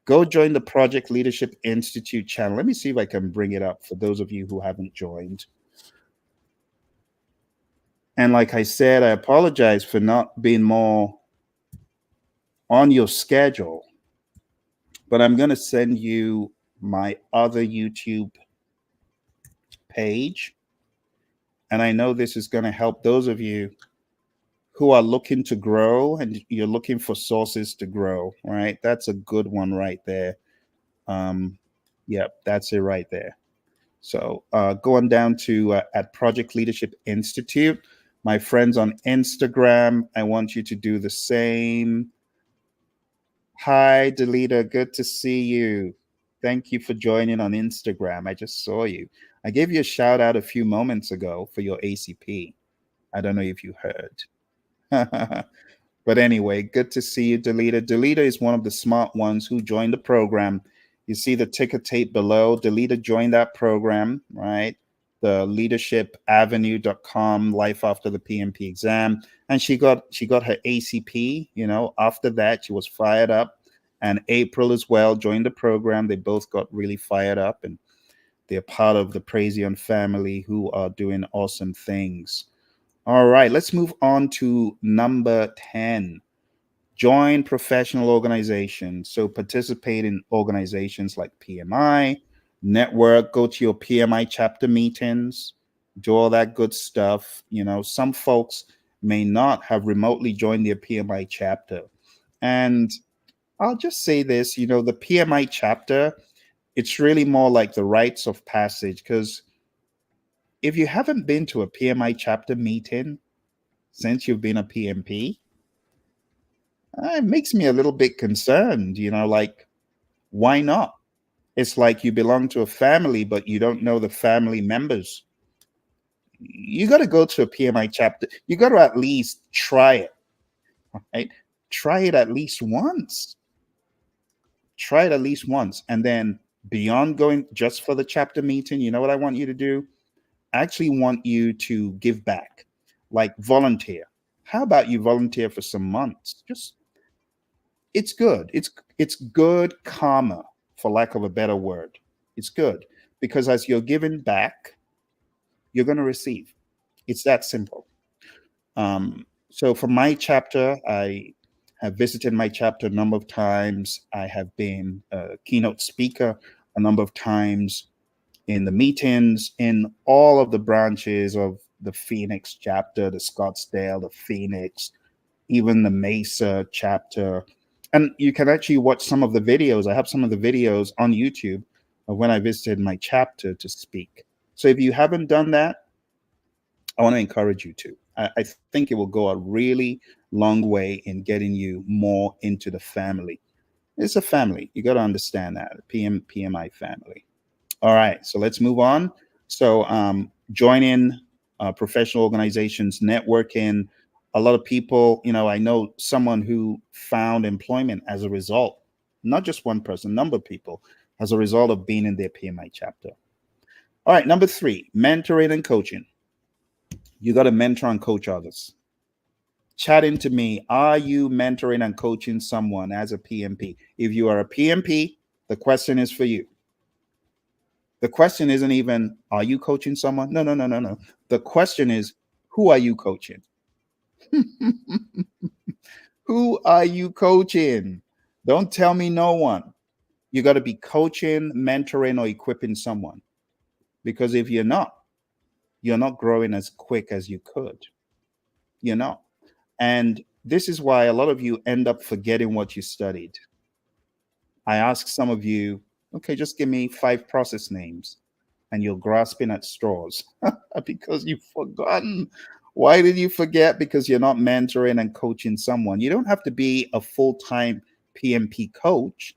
Go join the Project Leadership Institute channel. Let me see if I can bring it up for those of you who haven't joined. And like I said, I apologize for not being more on your schedule, but I'm going to send you my other YouTube page. And I know this is going to help those of you who are looking to grow and you're looking for sources to grow, right? That's a good one right there. Yep, that's it right there. So going down to at Project Leadership Institute, my friends on Instagram, I want you to do the same. Hi, Delita, good to see you. Thank you for joining on Instagram. I just saw you. I gave you a shout out a few moments ago for your ACP. I don't know if you heard. But anyway, good to see you, Delita. Delita is one of the smart ones who joined the program. You see the ticker tape below. Delita joined that program, right? The leadershipavenue.com, life after the PMP exam. And she got her ACP, after that she was fired up. And April as well joined the program. They both got really fired up, and they're part of the Praizion family who are doing awesome things. All right, let's move on to number 10. Join professional organizations. So participate in organizations like PMI, network, go to your PMI chapter meetings, do all that good stuff. Some folks may not have remotely joined their PMI chapter. And I'll just say this, the PMI chapter, it's really more like the rites of passage, because if you haven't been to a PMI chapter meeting since you've been a PMP, it makes me a little bit concerned, like, why not? It's like you belong to a family, but you don't know the family members. You got to go to a PMI chapter. You got to at least try it, right? Try it at least once. Try it at least once. And then beyond going just for the chapter meeting, you know what I want you to do? I actually want you to give back, like volunteer. How about you volunteer for some months? It's good. It's good karma, for lack of a better word. It's good because as you're giving back, you're going to receive. It's that simple. So for my chapter, I have visited my chapter a number of times. I have been a keynote speaker a number of times in the meetings in all of the branches of the Phoenix chapter, the Scottsdale, the Phoenix, even the Mesa chapter. And you can actually watch some of the videos. I have some of the videos on YouTube of when I visited my chapter to speak. So if you haven't done that, I want to encourage you to. I think it will go a really long way in getting you more into the family. It's a family. You got to understand that. PMI family. All right, so let's move on. So join in professional organizations, networking. A lot of people, I know someone who found employment as a result, not just one person, number of people, as a result of being in their PMI chapter. All right, number 3, mentoring and coaching. You got to mentor and coach others. chatting to me, are you mentoring and coaching someone as a PMP? If you are a PMP, the question is for you. The question isn't even, are you coaching someone? No, no, no, no, no. The question is, who are you coaching? Who are you coaching? Don't tell me no one. You got to be coaching, mentoring, or equipping someone. Because if you're not growing as quick as you could. You're not. And this is why a lot of you end up forgetting what you studied. I ask some of you, okay, just give me 5 process names, and you're grasping at straws because you've forgotten. Why did you forget? Because you're not mentoring and coaching someone. You don't have to be a full time PMP coach,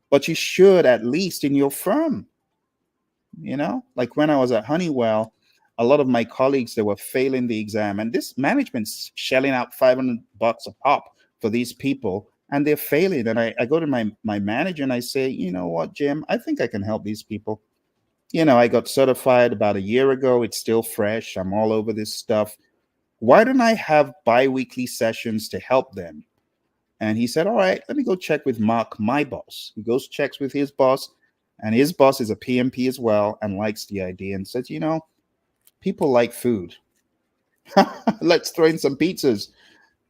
but you should at least in your firm. Like when I was at Honeywell, a lot of my colleagues, they were failing the exam, and this management's shelling out $500 a pop for these people, and they're failing. And I go to my manager and I say, you know what, Jim, I think I can help these people. I got certified about a year ago. It's still fresh. I'm all over this stuff. Why don't I have bi-weekly sessions to help them? And he said, all right, let me go check with Mark, my boss. He goes, checks with his boss, and his boss is a PMP as well and likes the idea and says, people like food. Let's throw in some pizzas.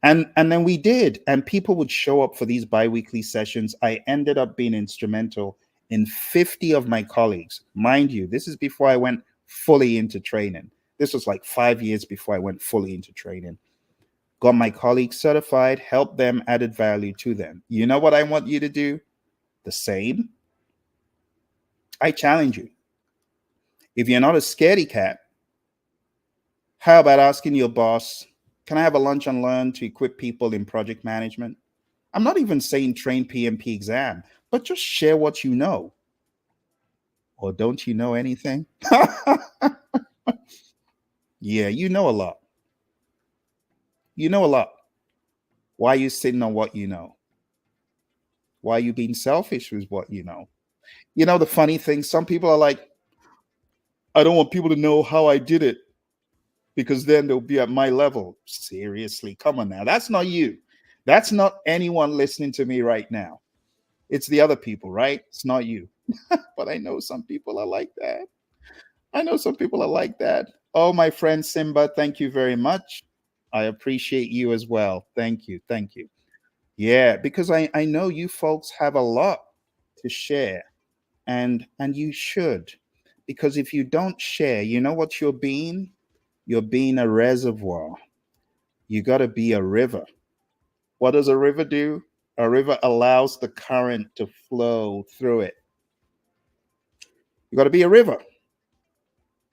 And then we did. And people would show up for these bi-weekly sessions. I ended up being instrumental in 50 of my colleagues. Mind you, this is before I went fully into training. This was like 5 years before I went fully into training. Got my colleagues certified, helped them, added value to them. You know what I want you to do? The same. I challenge you. If you're not a scaredy cat, how about asking your boss, can I have a lunch and learn to equip people in project management? I'm not even saying train PMP exam, but just share what you know. Or don't you know anything? Yeah, you know a lot. You know a lot. Why are you sitting on what you know? Why are you being selfish with what you know? The funny thing, some people are like, I don't want people to know how I did it because then they'll be at my level. Seriously, come on now. That's not you. That's not anyone listening to me right now. It's the other people, right? It's not you. But I know some people are like that. I know some people are like that. Oh, my friend Simba, thank you very much. I appreciate you as well. Thank you. Thank you. Yeah, because I know you folks have a lot to share, and you should. Because if you don't share, you know what you're being? You're being a reservoir. You got to be a river. What does a river do? A river allows the current to flow through it. You got to be a river.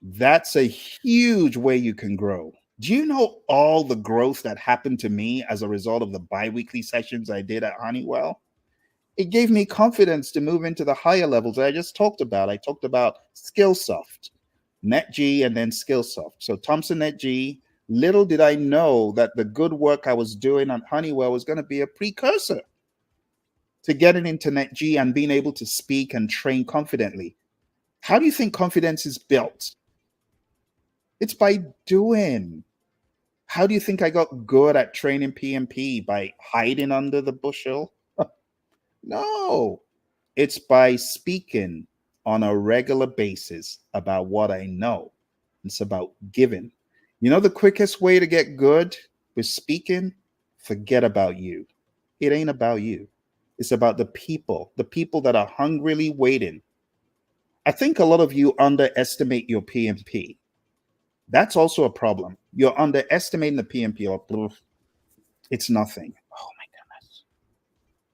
That's a huge way you can grow. Do you know all the growth that happened to me as a result of the bi-weekly sessions I did at Honeywell? It gave me confidence to move into the higher levels that I just talked about. I talked about Skillsoft, NetG, and then Skillsoft. So Thompson NetG, little did I know that the good work I was doing at Honeywell was going to be a precursor to getting into NetG and being able to speak and train confidently. How do you think confidence is built? It's by doing. How do you think I got good at training PMP? By hiding under the bushel? No, it's by speaking on a regular basis about what I know. It's about giving. The quickest way to get good with speaking? Forget about you. It ain't about you. It's about the people that are hungrily waiting. I think a lot of you underestimate your PMP. That's also a problem. You're underestimating the PMP. It's nothing. Oh my goodness.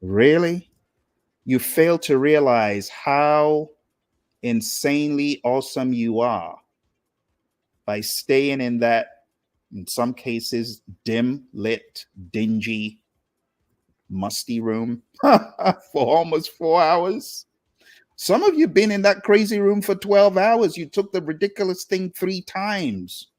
Really? You fail to realize how insanely awesome you are by staying in that, in some cases, dim lit, dingy, musty room for almost 4 hours. Some of you have been in that crazy room for 12 hours. You took the ridiculous thing 3 times.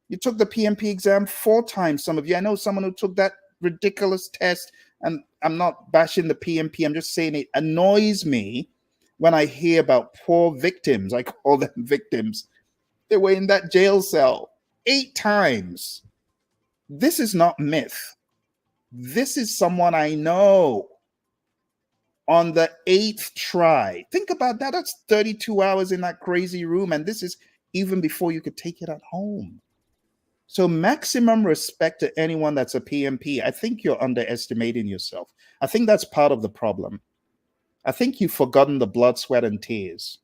You took the PMP exam 4 times. Some of you, I know someone who took that ridiculous test, and I'm not bashing the PMP. I'm just saying it annoys me when I hear about poor victims. I call them victims. They were in that jail cell 8 times. This is not myth. This is someone I know on the eighth try. Think about that. That's 32 hours in that crazy room. And this is even before you could take it at home. So, maximum respect to anyone that's a PMP. I think you're underestimating yourself. I think that's part of the problem. I think you've forgotten the blood, sweat, and tears.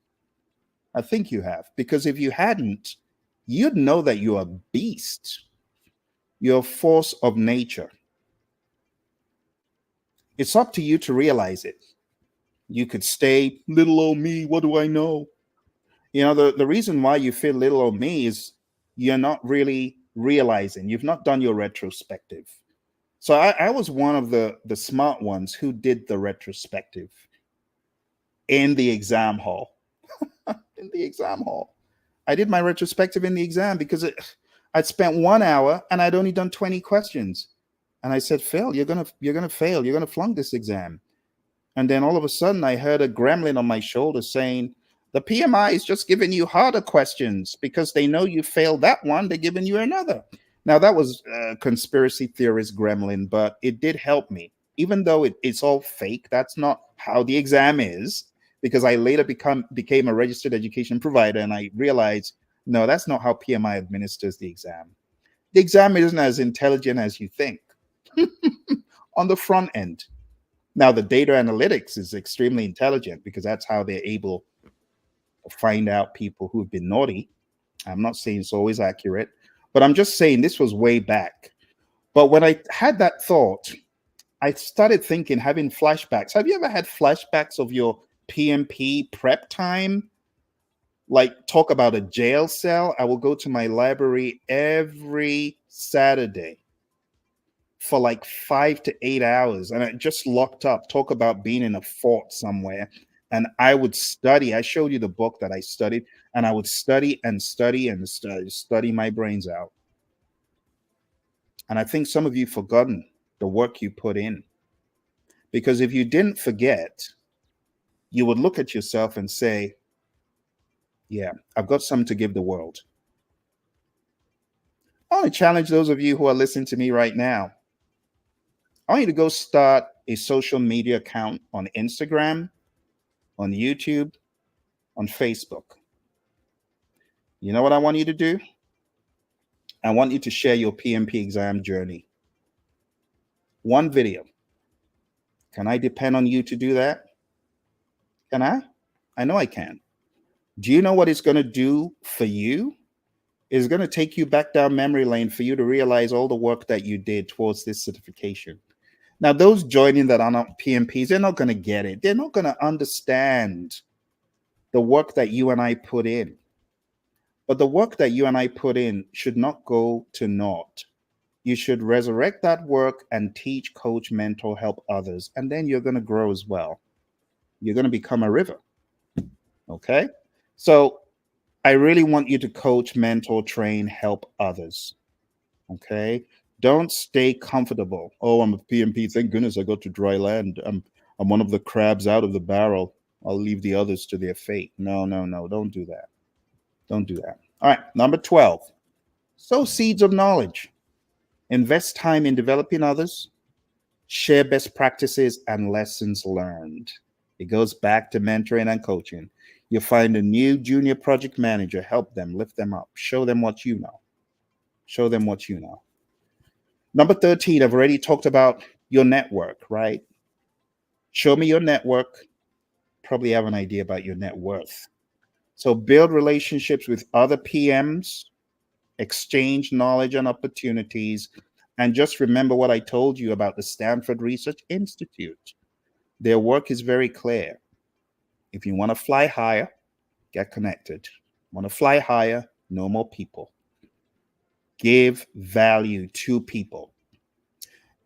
I think you have. Because if you hadn't, you'd know that you're a beast. You're a force of nature. It's up to you to realize it. You could stay, little old me, what do I know? The reason why you feel little old me is you're not really realizing, you've not done your retrospective. So I was one of the smart ones who did the retrospective in the exam hall. In the exam hall. I did my retrospective in the exam because I'd spent 1 hour and I'd only done 20 questions. And I said, Phil, you're gonna fail. You're gonna flunk this exam. And then all of a sudden, I heard a gremlin on my shoulder saying, the PMI is just giving you harder questions because they know you failed that one. They're giving you another. Now, that was a conspiracy theorist gremlin, but it did help me. Even though it's all fake, that's not how the exam is, because I later became a registered education provider and I realized, no, that's not how PMI administers the exam. The exam isn't as intelligent as you think on the front end. Now, the data analytics is extremely intelligent because that's how they're able to find out people who've been naughty. I'm not saying it's always accurate, but I'm just saying this was way back. But when I had that thought, I started thinking, having flashbacks. Have you ever had flashbacks of your PMP prep time? Like, talk about a jail cell. I will go to my library every Saturday for like 5 to 8 hours and I just locked up. Talk about being in a fort somewhere. And I would study. I showed you the book that I studied, and I would study and study and study my brains out. And I think some of you forgotten the work you put in. Because if you didn't forget, you would look at yourself and say, yeah, I've got something to give the world. I want to challenge those of you who are listening to me right now. I want you to go start a social media account on Instagram, on YouTube, on Facebook. You know what I want you to do? I want you to share your PMP exam journey. One video. Can I depend on you to do that? Can I? I know I can. Do you know what it's going to do for you? It's going to take you back down memory lane for you to realize all the work that you did towards this certification. Now, those joining that are not PMPs, they're not going to get it. They're not going to understand the work that you and I put in. But the work that you and I put in should not go to naught. You should resurrect that work and teach, coach, mentor, help others. And then you're going to grow as well. You're going to become a river. Okay? So I really want you to coach, mentor, train, help others. Okay? Don't stay comfortable. Oh, I'm a PMP. Thank goodness I got to dry land. I'm one of the crabs out of the barrel. I'll leave the others to their fate. No. Don't do that. Don't do that. All right. Number 12. Sow seeds of knowledge. Invest time in developing others. Share best practices and lessons learned. It goes back to mentoring and coaching. You find a new junior project manager, help them, lift them up, show them what you know. Show them what you know. Number 13, I've already talked about your network, right? Show me your network. Probably have an idea about your net worth. So build relationships with other PMs, exchange knowledge and opportunities, and just remember what I told you about the Stanford Research Institute. Their work is very clear. If you want to fly higher, get connected. Want to fly higher, know more people. Give value to people.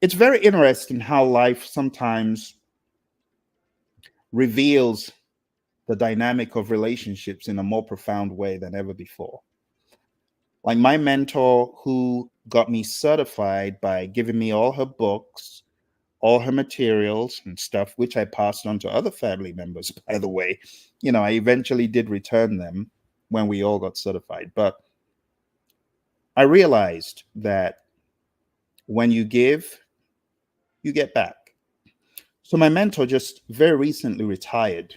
It's very interesting how life sometimes reveals the dynamic of relationships in a more profound way than ever before. Like my mentor, who got me certified by giving me all her books, all her materials and stuff, which I passed on to other family members, by the way. I eventually did return them when we all got certified. But I realized that When you give, you get back. So my mentor just very recently retired.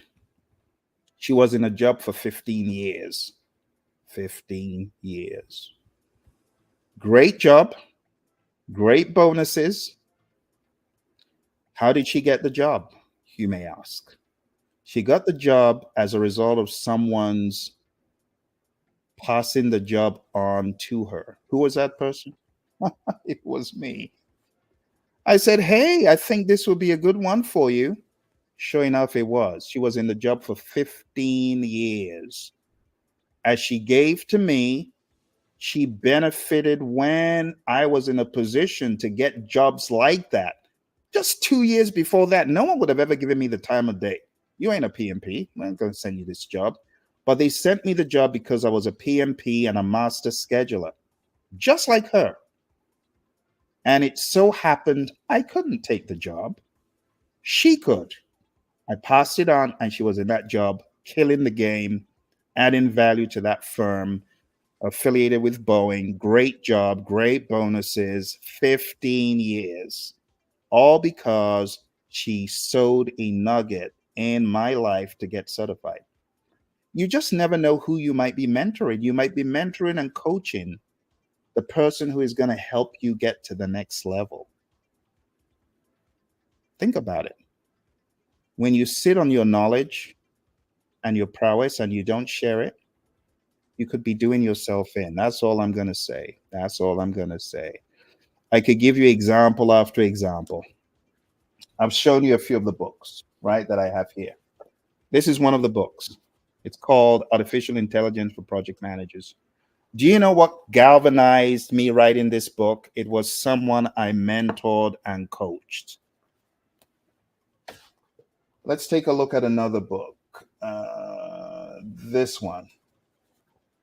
She was in a job for 15 years. 15 years. Great job, great bonuses. How did she get the job? You may ask. She got the job as a result of someone's passing the job on to her. Who was that person? It was me. I said, "Hey, I think this would be a good one for you." Sure enough, it was. She was in the job for 15 years. As she gave to me, she benefited when I was in a position to get jobs like that. Just 2 years before that, no one would have ever given me the time of day. You ain't a PMP. I'm going to send you this job. But they sent me the job because I was a PMP and a master scheduler, just like her. And it so happened I couldn't take the job. She could. I passed it on, and she was in that job, killing the game, adding value to that firm, affiliated with Boeing. Great job, great bonuses, 15 years, all because she sowed a nugget in my life to get certified. You just never know who you might be mentoring. You might be mentoring and coaching the person who is going to help you get to the next level. Think about it. When you sit on your knowledge and your prowess and you don't share it, you could be doing yourself in. That's all I'm going to say. That's all I'm going to say. I could give you example after example. I've shown you a few of the books, right, that I have here. This is one of the books. It's called Artificial Intelligence for Project Managers. Do you know what galvanized me writing this book? It was someone I mentored and coached. Let's take a look at another book. This one,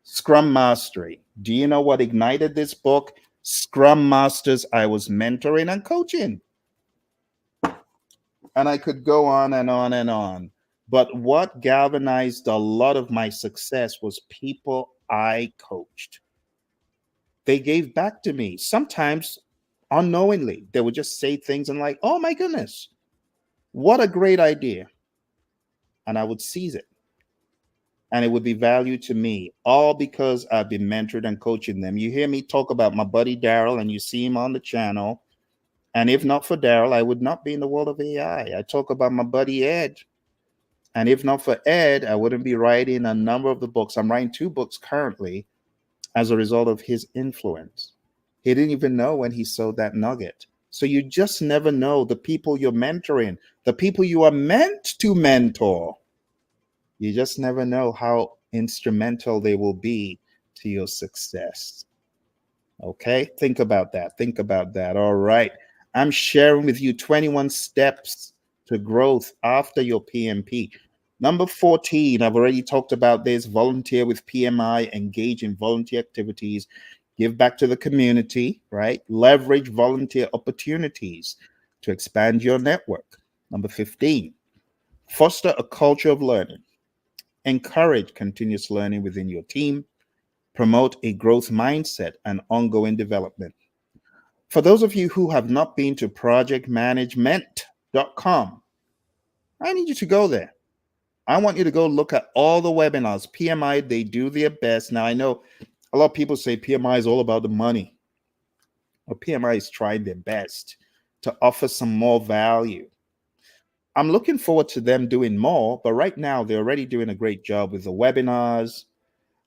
Scrum Mastery. Do you know what ignited this book? Scrum Masters I was mentoring and coaching. And I could go on and on and on. But what galvanized a lot of my success was people I coached. They gave back to me, sometimes unknowingly. They would just say things and like, "Oh my goodness, what a great idea." And I would seize it. And it would be value to me, all because I've been mentored and coaching them. You hear me talk about my buddy Daryl, and you see him on the channel. And if not for Daryl, I would not be in the world of AI. I talk about my buddy Ed. And if not for Ed, I wouldn't be writing a number of the books. I'm writing 2 books currently as a result of his influence. He didn't even know when he sowed that nugget. So you just never know the people you're mentoring, the people you are meant to mentor. You just never know how instrumental they will be to your success. Okay, think about that. Think about that. All right. I'm sharing with you 21 steps to growth after your PMP. Number 14, I've already talked about this. Volunteer with PMI, engage in volunteer activities, give back to the community, right? Leverage volunteer opportunities to expand your network. Number 15, foster a culture of learning. Encourage continuous learning within your team. Promote a growth mindset and ongoing development. For those of you who have not been to projectmanagement.com, I need you to go there. I want you to go look at all the webinars. PMI, they do their best. Now, I know a lot of people say PMI is all about the money. Well, PMI is trying their best to offer some more value. I'm looking forward to them doing more, but right now they're already doing a great job with the webinars,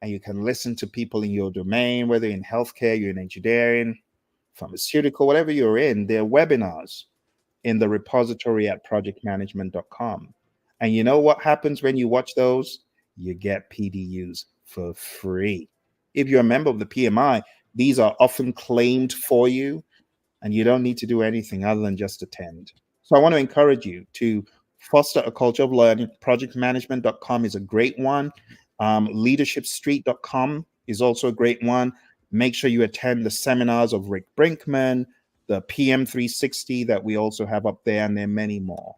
and you can listen to people in your domain, whether in healthcare, you're in engineering, pharmaceutical, whatever you're in, there are webinars in the repository at projectmanagement.com. And you know what happens when you watch those? You get PDUs for free. If you're a member of the PMI, these are often claimed for you, and you don't need to do anything other than just attend. So I want to encourage you to foster a culture of learning. Projectmanagement.com is a great one. Leadershipstreet.com is also a great one. Make sure you attend the seminars of Rick Brinkman, the PM 360 that we also have up there, and there are many more.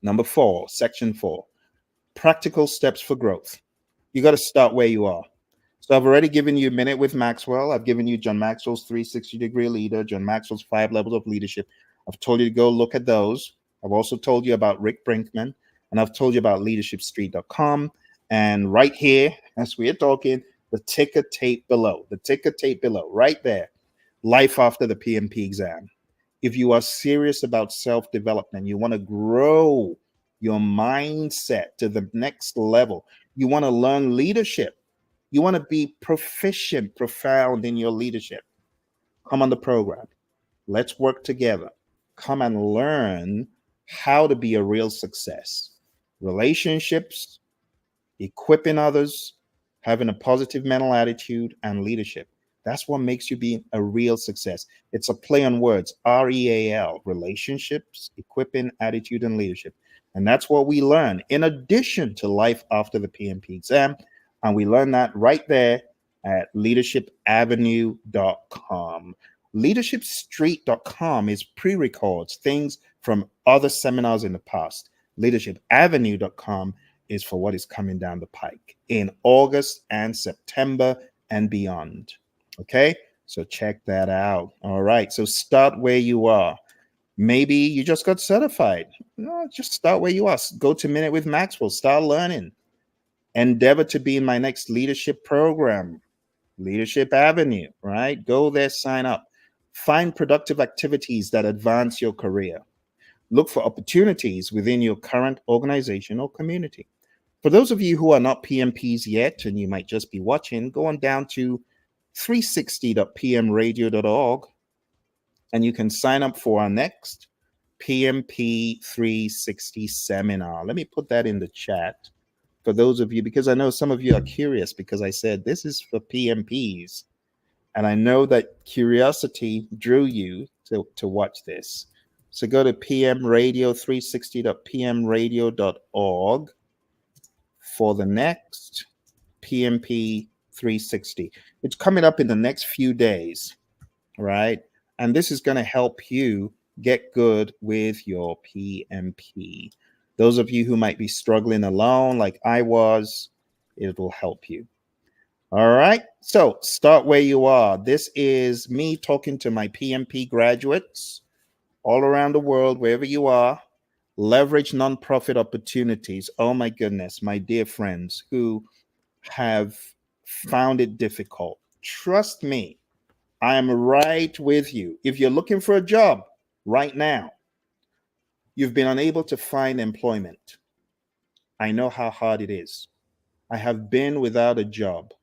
Number 4, section 4, practical steps for growth. You got to start where you are. So I've already given you a minute with Maxwell. I've given you John Maxwell's 360-degree leader, John Maxwell's 5 levels of leadership. I've told you to go look at those. I've also told you about Rick Brinkman, and I've told you about leadershipstreet.com. And right here, as we're talking, the ticker tape below, right there, life after the PMP exam. If you are serious about self development, you want to grow your mindset to the next level, you want to learn leadership, you want to be proficient, profound in your leadership, come on the program. Let's work together. Come and learn how to be a real success. Relationships, equipping others, having a positive mental attitude, and leadership. That's what makes you be a real success. It's a play on words, REAL, relationships, equipping, attitude, and leadership. And that's what we learn in addition to life after the PMP exam. And we learn that right there at leadershipavenue.com. Leadershipstreet.com is pre records, things from other seminars in the past. Leadershipavenue.com is for what is coming down the pike in August and September and beyond. Okay, so check that out. All right, so start where you are. Maybe you just got certified. No, just start where you are. Go to Minute with Maxwell, start learning. Endeavor to be in my next leadership program, Leadership Avenue, right? Go there, sign up. Find productive activities that advance your career. Look for opportunities within your current organization or community. For those of you who are not PMPs yet, and you might just be watching, go on down to 360.pmradio.org and you can sign up for our next PMP 360 seminar. Let me put that in the chat for those of you, because I know some of you are curious because I said this is for PMPs. And I know that curiosity drew you to watch this. So go to pmradio360.pmradio.org for the next PMP 360. It's coming up in the next few days, right? And this is going to help you get good with your PMP. Those of you who might be struggling alone, like I was, it will help you. All right. So start where you are. This is me talking to my PMP graduates all around the world, wherever you are. Leverage nonprofit opportunities. Oh my goodness, my dear friends who have found it difficult. Trust me, I am right with you. If you're looking for a job right now, you've been unable to find employment. I know how hard it is. I have been without a job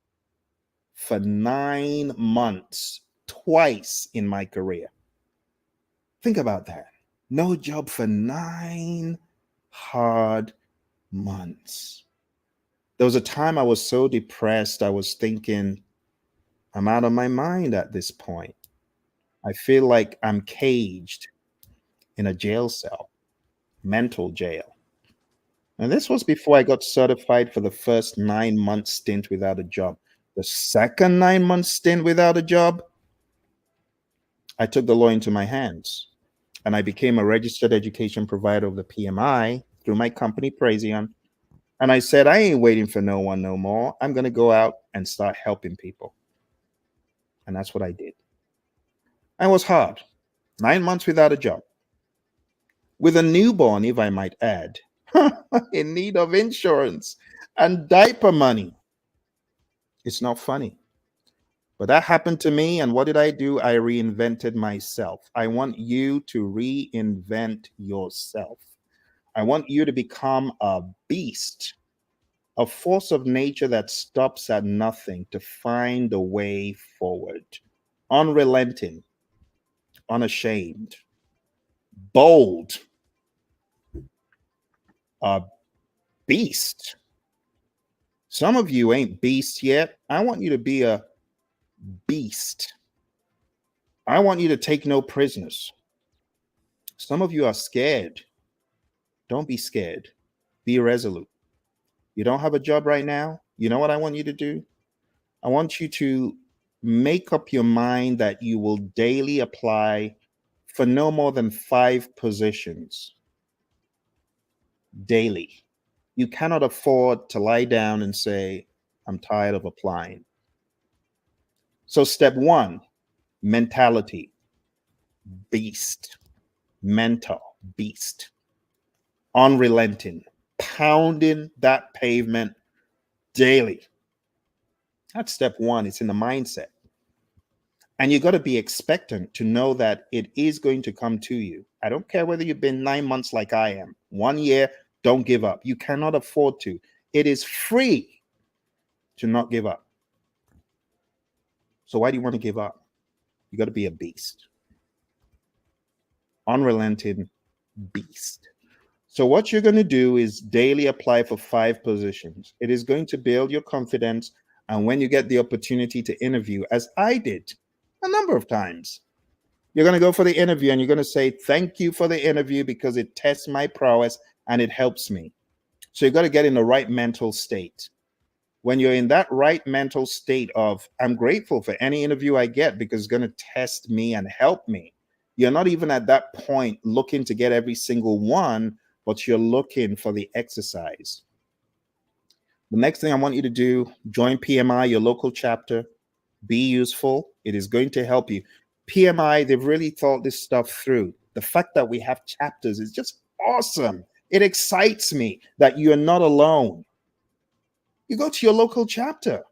for 9 months, twice in my career. Think about that. No job for 9 hard months. There was a time I was so depressed, I was thinking, I'm out of my mind at this point. I feel like I'm caged in a jail cell, mental jail. And this was before I got certified for the first 9 month stint without a job. The second 9 month stint without a job, I took the law into my hands and I became a registered education provider of the PMI through my company, Praizion. And I said, I ain't waiting for no one no more. I'm going to go out and start helping people. And that's what I did. And it was hard. 9 months without a job. With a newborn, if I might add, in need of insurance and diaper money. It's not funny. But that happened to me. And what did I do? I reinvented myself. I want you to reinvent yourself. I want you to become a beast, a force of nature that stops at nothing to find a way forward, unrelenting, unashamed, bold, a beast. Some of you ain't beasts yet. I want you to be a beast. I want you to take no prisoners. Some of you are scared. Don't be scared. Be resolute. You don't have a job right now. You know what I want you to do? I want you to make up your mind that you will daily apply for no more than 5 positions daily. You cannot afford to lie down and say, I'm tired of applying. So, step one, mentality, beast, mental, beast, unrelenting, pounding that pavement daily. That's step one. It's in the mindset. And you got to be expectant to know that it is going to come to you. I don't care whether you've been 9 months like I am, 1 year, don't give up. You cannot afford to. It is free to not give up. So, why do you want to give up? You got to be a beast, unrelenting beast. So, what you're going to do is daily apply for 5 positions. It is going to build your confidence. And when you get the opportunity to interview, as I did a number of times, you're going to go for the interview and you're going to say, thank you for the interview because it tests my prowess and it helps me. So, you've got to get in the right mental state. When you're in that right mental state of, I'm grateful for any interview I get because it's going to test me and help me. You're not even at that point looking to get every single one, but you're looking for the exercise. The next thing I want you to do, join PMI, your local chapter. Be useful. It is going to help you. PMI, they've really thought this stuff through. The fact that we have chapters is just awesome. It excites me that you're not alone. You go to your local chapter.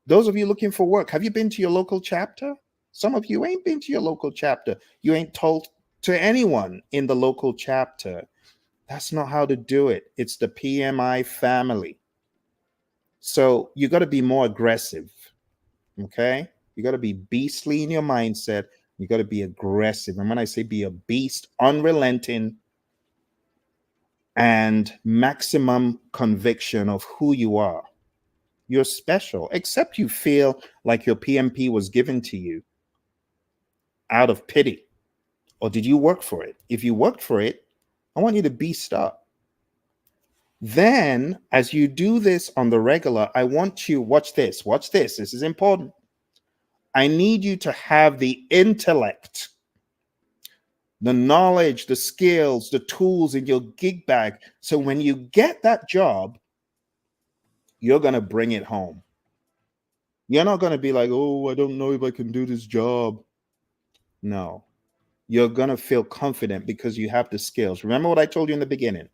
Those of you looking for work, have you been to your local chapter? Some of you ain't been to your local chapter. You ain't told to anyone in the local chapter. That's not how to do it. It's the PMI family. So you got to be more aggressive. Okay? You got to be beastly in your mindset. You got to be aggressive. And when I say be a beast, unrelenting and maximum conviction of who you are. You're special, except you feel like your PMP was given to you out of pity. Or did you work for it? If you worked for it, I want you to beast up. Then, as you do this on the regular, I want you, watch this, this is important. I need you to have the intellect, the knowledge, the skills, the tools in your gig bag. So when you get that job, you're going to bring it home. You're not going to be like, oh, I don't know if I can do this job. No, you're going to feel confident because you have the skills. Remember what I told you in the beginning?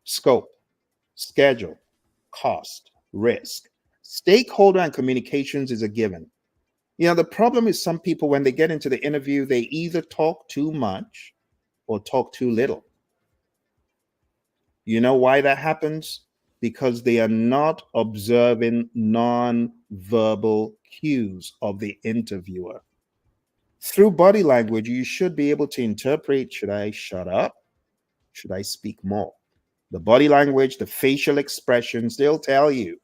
Scope, schedule, cost, risk. Stakeholder and communications is a given. You know, the problem is some people, when they get into the interview, they either talk too much or talk too little. You know why that happens? Because they are not observing non-verbal cues of the interviewer. Through body language, you should be able to interpret, should I shut up? Should I speak more? The body language, the facial expressions, they'll tell you.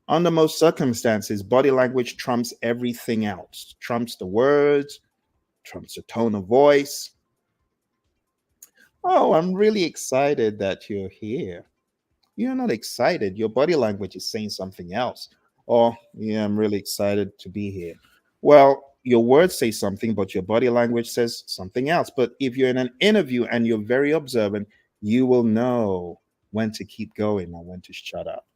Under most circumstances, body language trumps everything else, trumps the words, trumps the tone of voice. Oh, I'm really excited that you're here. You're not excited. Your body language is saying something else. Oh, yeah, I'm really excited to be here. Well, your words say something, but your body language says something else. But if you're in an interview and you're very observant, you will know when to keep going and when to shut up.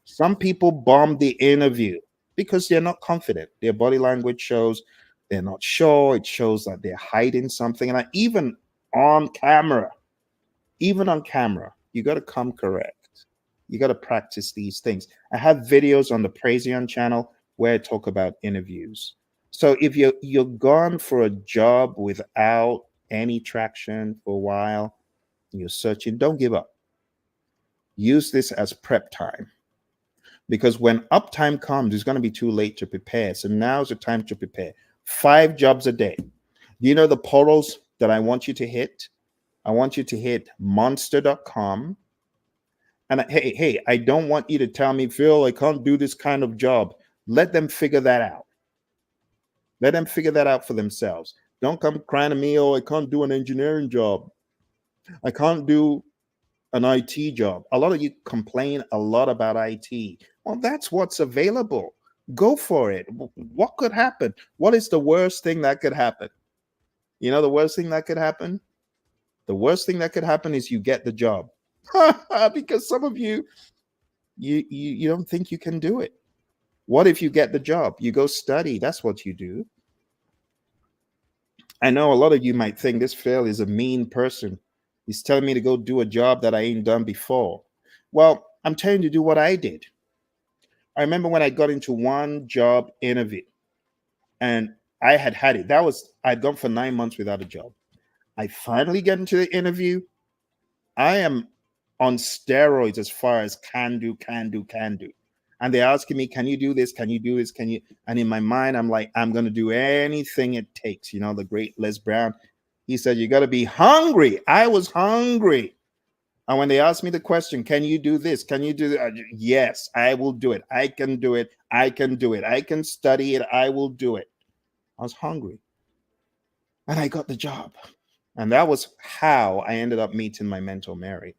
Some people bomb the interview because they're not confident. Their body language shows they're not sure. It shows that they're hiding something. And even on camera, you got to come correct. You got to practice these things. I have videos on the Praision channel where I talk about interviews. So if you're gone for a job without any traction for a while, you're searching, don't give up. Use this as prep time. Because when uptime comes, it's going to be too late to prepare. So now's the time to prepare. 5 jobs a day. Do you know the portals that I want you to hit? I want you to hit monster.com. And hey, I don't want you to tell me, Phil, I can't do this kind of job. Let them figure that out. Let them figure that out for themselves. Don't come crying to me, oh, I can't do an engineering job. I can't do an IT job. A lot of you complain a lot about IT. Well, that's what's available. Go for it. What could happen? What is the worst thing that could happen? You know, the worst thing that could happen? The worst thing that could happen is you get the job. Because some of you don't think you can do it. What if you get the job? You go study. That's what you do. I know a lot of you might think this Phil is a mean person. He's telling me to go do a job that I ain't done before. Well, I'm telling you to do what I did. I remember when I got into one job interview and I had it. I'd gone for 9 months without a job. I finally get into the interview. I am on steroids as far as can do, can do, can do. And they're asking me, can you do this? Can you do this? Can you? And in my mind, I'm like, I'm going to do anything it takes. You know, the great Les Brown, he said, you got to be hungry. I was hungry. And when they asked me the question, can you do this? Can you do that? Yes, I will do it. I can do it. I can do it. I can study it. I will do it. I was hungry. And I got the job. And that was how I ended up meeting my mentor, Mary.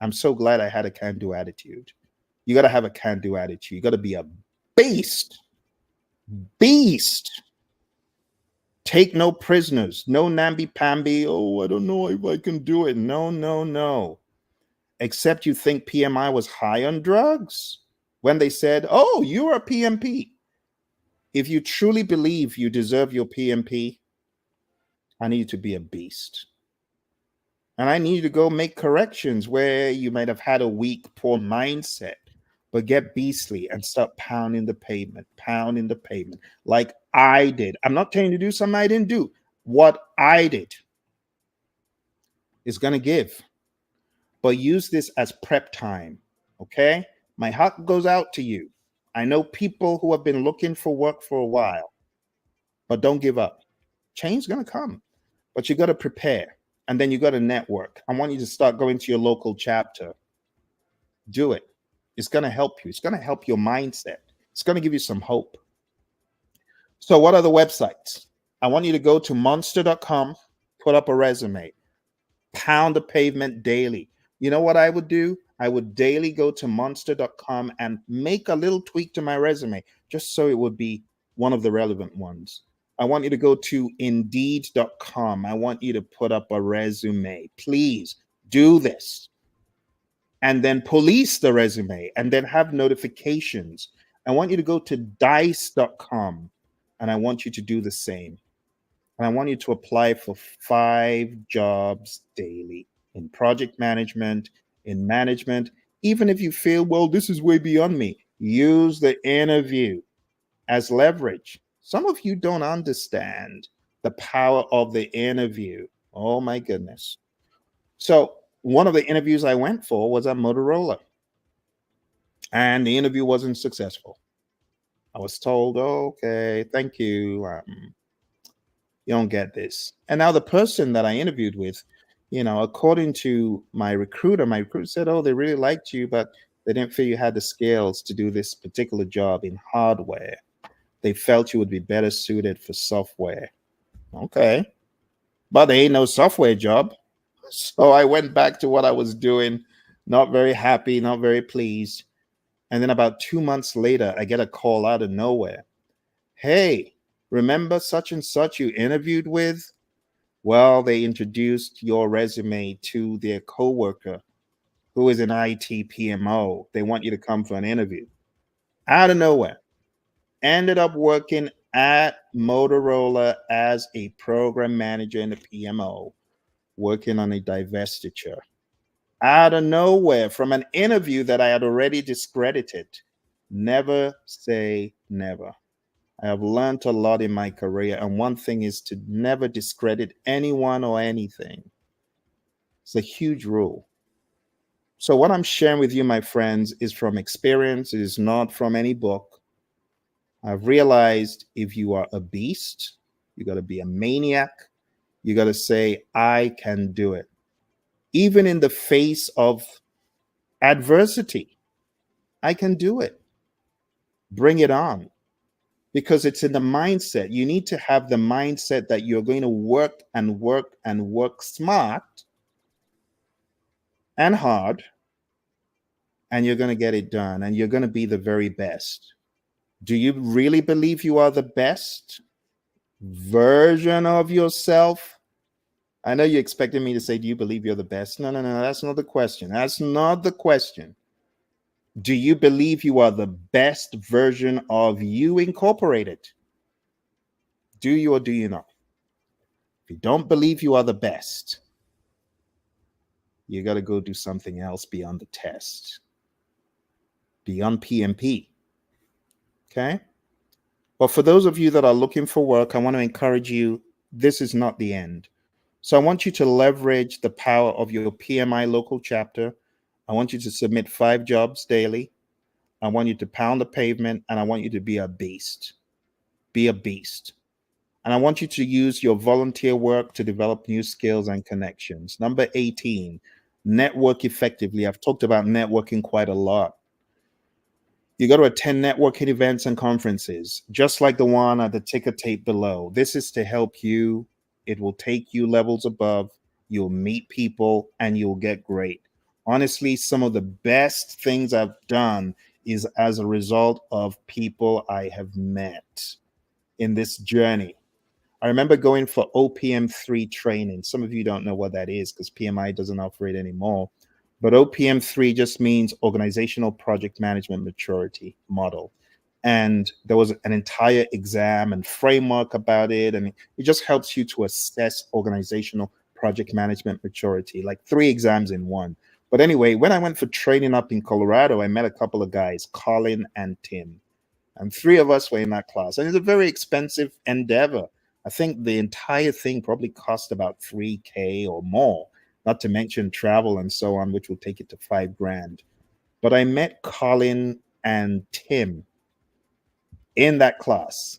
I'm so glad I had a can-do attitude. You got to have a can-do attitude. You got to be a beast. Beast. Take no prisoners. No namby-pamby. Oh, I don't know if I can do it. No, no, no. Except you think PMI was high on drugs when they said, oh, you're a PMP. If you truly believe you deserve your PMP, I need you to be a beast. And I need you to go make corrections where you might have had a weak, poor mindset, but get beastly and start pounding the pavement, like I did. I'm not telling you to do something I didn't do. What I did is going to give, but use this as prep time. Okay. My heart goes out to you. I know people who have been looking for work for a while, but don't give up. Change is going to come, but you got to prepare. And then you got to network. I want you to start going to your local chapter. Do it. It's going to help you. It's going to help your mindset. It's going to give you some hope. So what are the websites? I want you to go to monster.com, put up a resume, pound the pavement daily. You know what I would do? I would daily go to monster.com and make a little tweak to my resume just so it would be one of the relevant ones. I want you to go to indeed.com. I want you to put up a resume. Please do this. And then police the resume and then have notifications. I want you to go to dice.com and I want you to do the same. And I want you to apply for 5 jobs daily in project management, in management. Even if you feel, well, this is way beyond me, use the interview as leverage. Some of you don't understand the power of the interview. Oh my goodness. So one of the interviews I went for was at Motorola, and the interview wasn't successful. I was told, oh, okay, thank you. You don't get this. And now the person that I interviewed with, according to my recruiter said, oh, they really liked you, but they didn't feel you had the skills to do this particular job in hardware. They felt you would be better suited for software. Okay. But there ain't no software job. So I went back to what I was doing, not very happy, not very pleased. And then about 2 months later, I get a call out of nowhere. Hey, remember such and such you interviewed with? Well, they introduced your resume to their coworker who is an IT PMO. They want you to come for an interview. Out of nowhere. Ended up working at Motorola as a program manager in the PMO, working on a divestiture. Out of nowhere, from an interview that I had already discredited. Never say never. I have learned a lot in my career, and one thing is to never discredit anyone or anything. It's a huge rule. So what I'm sharing with you, my friends, is from experience. It is not from any book. I've realized if you are a beast, you got to be a maniac. You got to say, I can do it. Even in the face of adversity, I can do it. Bring it on. Because it's in the mindset. You need to have the mindset that you're going to work and work and work smart and hard, and you're going to get it done, and you're going to be the very best. Do you really believe you are the best version of yourself? I know you expected me to say, do you believe you're the best? No, that's not the question. That's not the question. Do you believe you are the best version of you incorporated? Do you or do you not? If you don't believe you are the best, you got to go do something else beyond the test, beyond PMP. Okay. But for those of you that are looking for work, I want to encourage you, this is not the end. So I want you to leverage the power of your PMI local chapter. I want you to submit 5 jobs daily. I want you to pound the pavement, and I want you to be a beast. Be a beast. And I want you to use your volunteer work to develop new skills and connections. Number 18, network effectively. I've talked about networking quite a lot. You got to attend networking events and conferences, just like the one at the ticker tape below. This is to help you. It will take you levels above. You'll meet people and you'll get great. Honestly, some of the best things I've done is as a result of people I have met in this journey. I remember going for OPM3 training. Some of you don't know what that is because PMI doesn't offer it anymore. But OPM3 just means Organizational Project Management Maturity Model. And there was an entire exam and framework about it. And it just helps you to assess organizational project management maturity, like 3 exams in one. But anyway, when I went for training up in Colorado, I met a couple of guys, Colin and Tim. And 3 of us were in that class. And it's a very expensive endeavor. I think the entire thing probably cost about 3K or more, not to mention travel and so on, which will take it to 5 grand. But I met Colin and Tim in that class.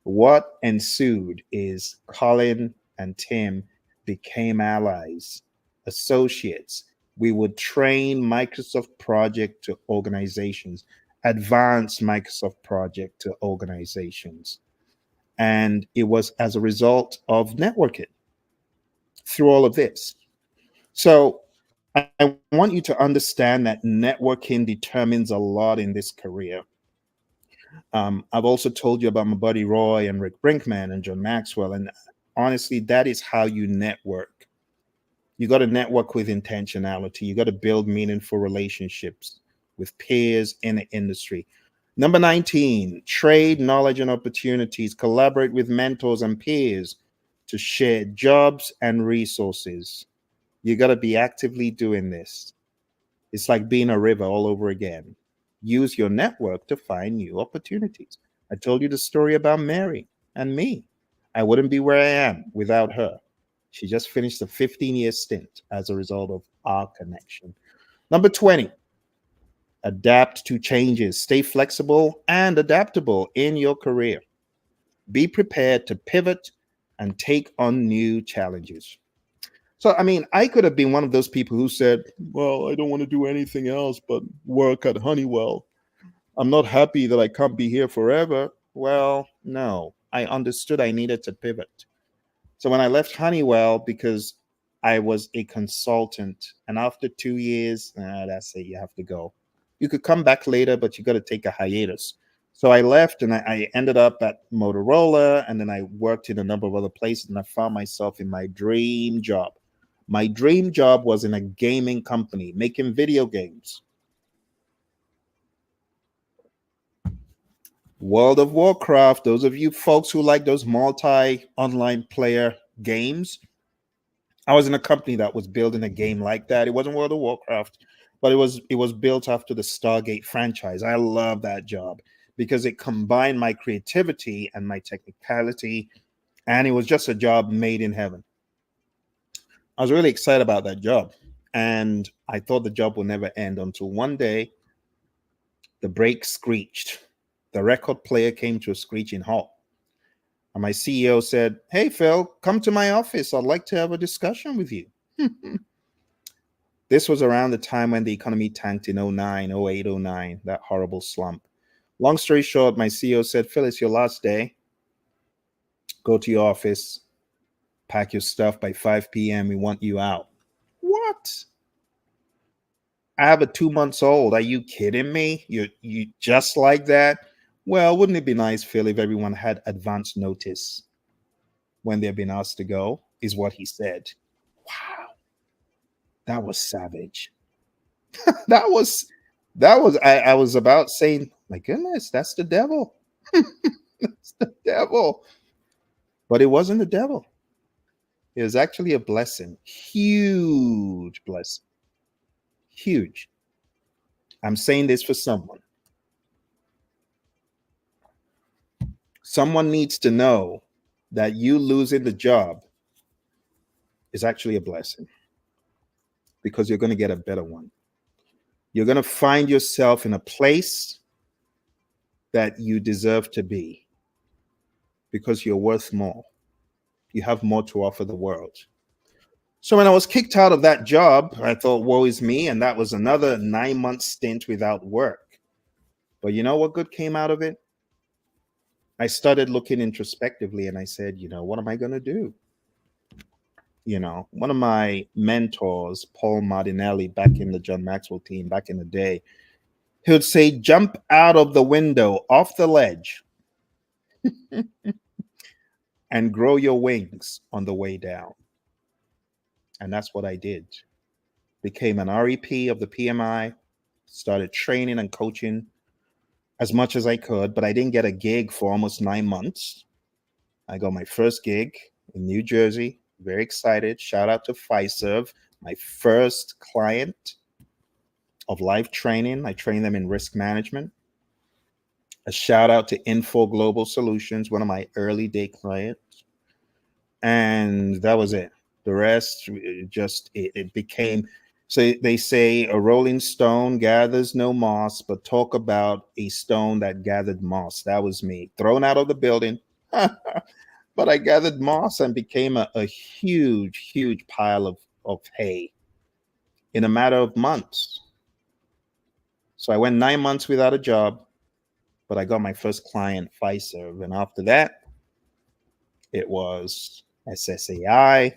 What ensued is Colin and Tim became allies, associates. We would train Microsoft Project to organizations, advanced Microsoft Project to organizations. And it was as a result of networking through all of this. So I want you to understand that networking determines a lot in this career. I've also told you about my buddy Roy and Rick Brinkman and John Maxwell. And honestly, that is how you network. You got to network with intentionality. You got to build meaningful relationships with peers in the industry. Number 19, trade knowledge and opportunities. Collaborate with mentors and peers to share jobs and resources. You got to be actively doing this. It's like being a river all over again. Use your network to find new opportunities. I told you the story about Mary and me. I wouldn't be where I am without her. She just finished a 15-year stint as a result of our connection. Number 20, adapt to changes. Stay flexible and adaptable in your career. Be prepared to pivot and take on new challenges. So, I mean, I could have been one of those people who said, well, I don't want to do anything else but work at Honeywell. I'm not happy that I can't be here forever. Well, no, I understood I needed to pivot. So when I left Honeywell, because I was a consultant, and after 2 years, that's it, you have to go. You could come back later, but you got to take a hiatus. So I left and I ended up at Motorola, and then I worked in a number of other places, and I found myself in my dream job. My dream job was in a gaming company making video games. World of Warcraft, those of you folks who like those multi online player games, I was in a company that was building a game like that. It wasn't World of Warcraft, but it was built after the Stargate franchise. I love that job because it combined my creativity and my technicality, and it was just a job made in heaven. I was really excited about that job, and I thought the job would never end until one day the brake screeched. The record player came to a screeching halt. And my CEO said, "Hey, Phil, come to my office. I'd like to have a discussion with you." This was around the time when the economy tanked in 09, 08, 09, that horrible slump. Long story short, my CEO said, "Phil, it's your last day. Go to your office, pack your stuff by 5 p.m. We want you out." What? I have a 2 months old. Are you kidding me? You just like that? Well, wouldn't it be nice, Phil, if everyone had advance notice when they've been asked to go? Is what he said. Wow, that was savage. That was That was I was about saying, my goodness, that's the devil. It's the devil. But it wasn't the devil. It was actually a blessing. Huge blessing. Huge. I'm saying this for someone. Someone needs to know that you losing the job is actually a blessing because you're going to get a better one. You're going to find yourself in a place that you deserve to be because you're worth more. You have more to offer the world. So when I was kicked out of that job, I thought, woe is me. And that was another 9 month stint without work. But you know what good came out of it? I started looking introspectively and I said, what am I going to do? One of my mentors, Paul Martinelli, back in the John Maxwell team, back in the day, he would say, jump out of the window, off the ledge, and grow your wings on the way down. And that's what I did. Became an REP of the PMI, started training and coaching as much as I could, but I didn't get a gig for almost 9 months. I got my first gig in New Jersey. Very excited. Shout out to Fiserv, my first client of life training. I train them in risk management. A shout out to Info Global Solutions, one of my early day clients. And that was it. The rest it became, so they say a rolling stone gathers no moss, but talk about a stone that gathered moss. That was me, thrown out of the building. But I gathered moss and became a huge, huge pile of hay in a matter of months. So I went 9 months without a job, but I got my first client, Fiserv. And after that, it was SSAI,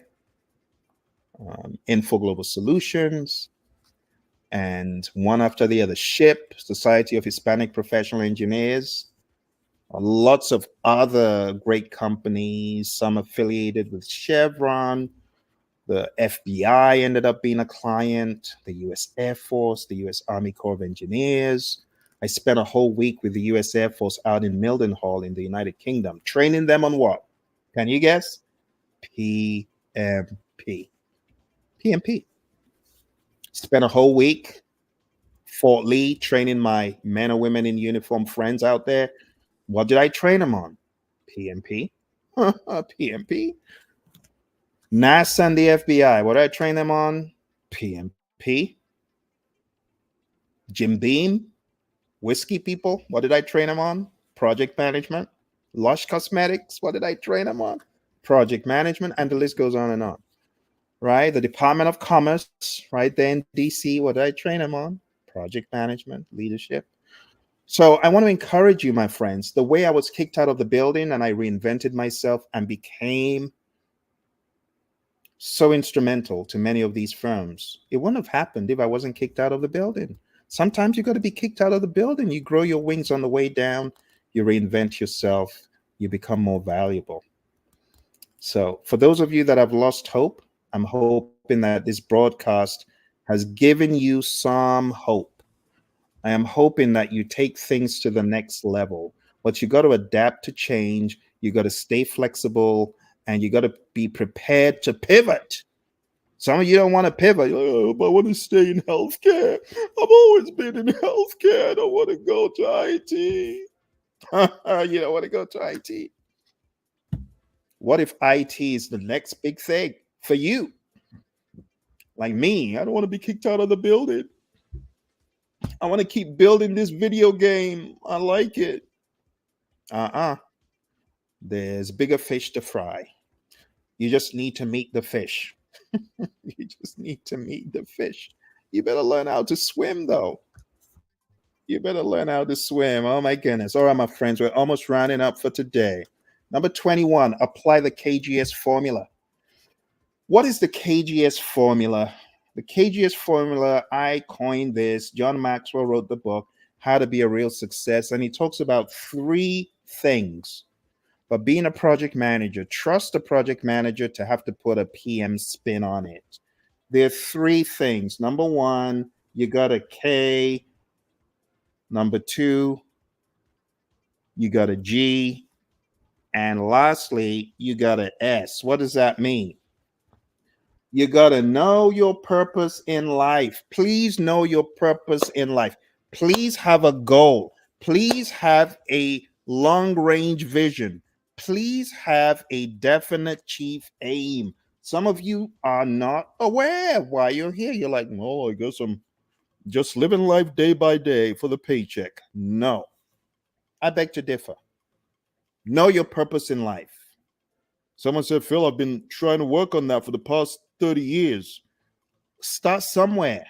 Info Global Solutions, and one after the other, SHIP, Society of Hispanic Professional Engineers, lots of other great companies, some affiliated with Chevron. The FBI ended up being a client, the US Air Force, the US Army Corps of Engineers. I spent a whole week with the US Air Force out in Mildenhall in the United Kingdom, training them on what? Can you guess? PMP. PMP. Spent a whole week, Fort Lee, training my men and women in uniform friends out there. What did I train them on? PMP. PMP. NASA and the FBI. What did I train them on? PMP. Jim Beam, whiskey people. What did I train them on? Project management. Lush Cosmetics. What did I train them on? Project management. And the list goes on and on. Right? The Department of Commerce, right there in DC. What did I train them on? Project management, leadership. So I want to encourage you, my friends. The way I was kicked out of the building and I reinvented myself and became so instrumental to many of these firms. It wouldn't have happened if I wasn't kicked out of the building. Sometimes you got to be kicked out of the building. You grow your wings on the way down, you reinvent yourself, you become more valuable. So, for those of you that have lost hope, I'm hoping that this broadcast has given you some hope. I am hoping that you take things to the next level. But you got to adapt to change, you got to stay flexible, and you got to be prepared to pivot. Some of you don't want to pivot. Oh, but I want to stay in healthcare. I've always been in healthcare. I don't want to go to IT. You don't want to go to IT. What if IT is the next big thing for you? Like me, I don't want to be kicked out of the building. I want to keep building this video game. I like it. There's bigger fish to fry. You just need to meet the fish. You just need to meet the fish. You better learn how to swim, though. You better learn how to swim. Oh, my goodness. All right, my friends, we're almost rounding up for today. Number 21, apply the KGS formula. What is the KGS formula? The KGS formula, I coined this. John Maxwell wrote the book, How to Be a Real Success, and he talks about three things. But being a project manager, trust a project manager to have to put a PM spin on it. There are three things. Number one, you got a K Number two, you got a G. And lastly, you got an S. What does that mean? You got to know your purpose in life. Please know your purpose in life. Please have a goal. Please have a long range vision. Please have a definite chief aim. Some of you are not aware why you're here. You're like, oh, I guess I'm just living life day by day for the paycheck. No, I beg to differ. Know your purpose in life. Someone said, Phil, I've been trying to work on that for the past 30 years. Start somewhere.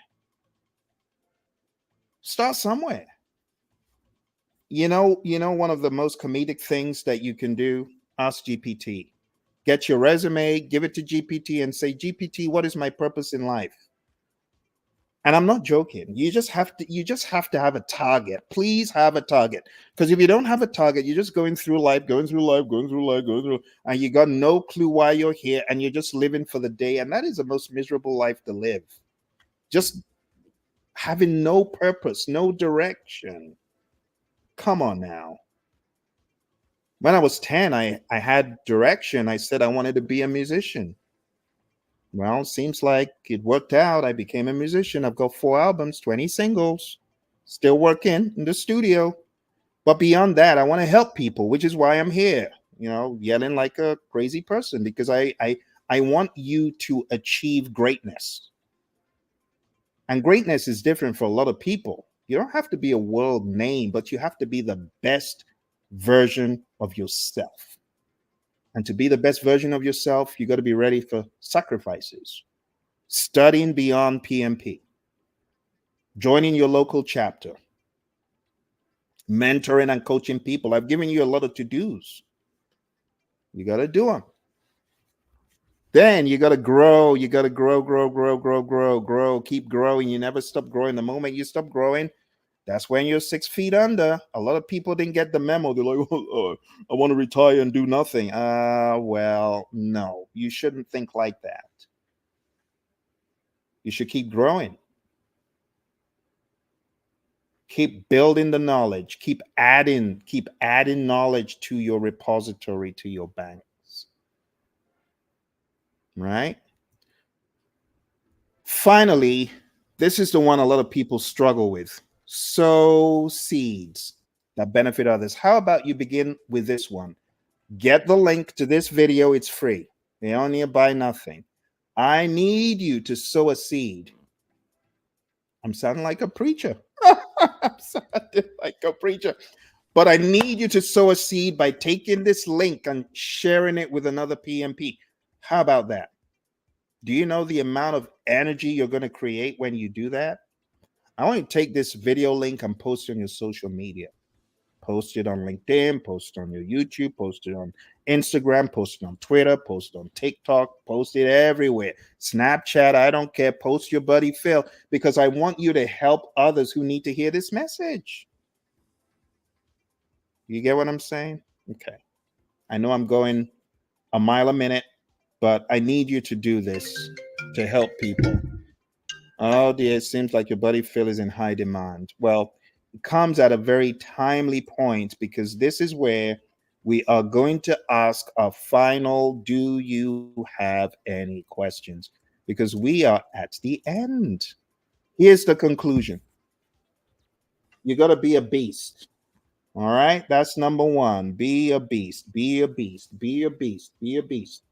Start somewhere. One of the most comedic things that you can do, ask GPT. Get your resume, give it to GPT and say, GPT, what is my purpose in life? And I'm not joking. You just have to have a target. Please have a target. Because if you don't have a target, you're just going through life, and you got no clue why you're here, and you're just living for the day. And that is the most miserable life to live. Just having no purpose, no direction. Come on now. When I was 10, I had direction. I said I wanted to be a musician. Well, seems like it worked out. I became a musician. I've got 4 albums, 20 singles, still working in the studio. But beyond that, I want to help people, which is why I'm here, yelling like a crazy person, because I want you to achieve greatness. And greatness is different for a lot of people. You don't have to be a world name, but you have to be the best version of yourself. And to be the best version of yourself, you got to be ready for sacrifices. Studying beyond PMP, joining your local chapter, mentoring and coaching people. I've given you a lot of to-dos. You got to do them. Then you got to grow. You got to grow, keep growing. You never stop growing. The moment you stop growing, that's when you're 6 feet under. A lot of people didn't get the memo. They're like, I want to retire and do nothing. Well, no, you shouldn't think like that. You should keep growing. Keep building the knowledge. Keep adding knowledge to your repository, to your banks. Right? Finally, this is the one a lot of people struggle with. Sow seeds that benefit others. How about you begin with this one? Get the link to this video. It's free. They only buy nothing. I need you to sow a seed. I'm sounding like a preacher. I'm sounding like a preacher. But I need you to sow a seed by taking this link and sharing it with another PMP. How about that? Do you know the amount of energy you're going to create when you do that? I want you to take this video link and post it on your social media. Post it on LinkedIn, post it on your YouTube, post it on Instagram, post it on Twitter, post it on TikTok, post it everywhere. Snapchat, I don't care. Post your buddy Phil, because I want you to help others who need to hear this message. You get what I'm saying? Okay. I know I'm going a mile a minute, but I need you to do this to help people. Oh dear, it seems like your buddy Phil is in high demand. Well, it comes at a very timely point, because this is where we are going to ask our final, do you have any questions? Because we are at the end. Here's the conclusion. You got to be a beast. All right, that's number one. Be a beast, be a beast, be a beast, be a beast.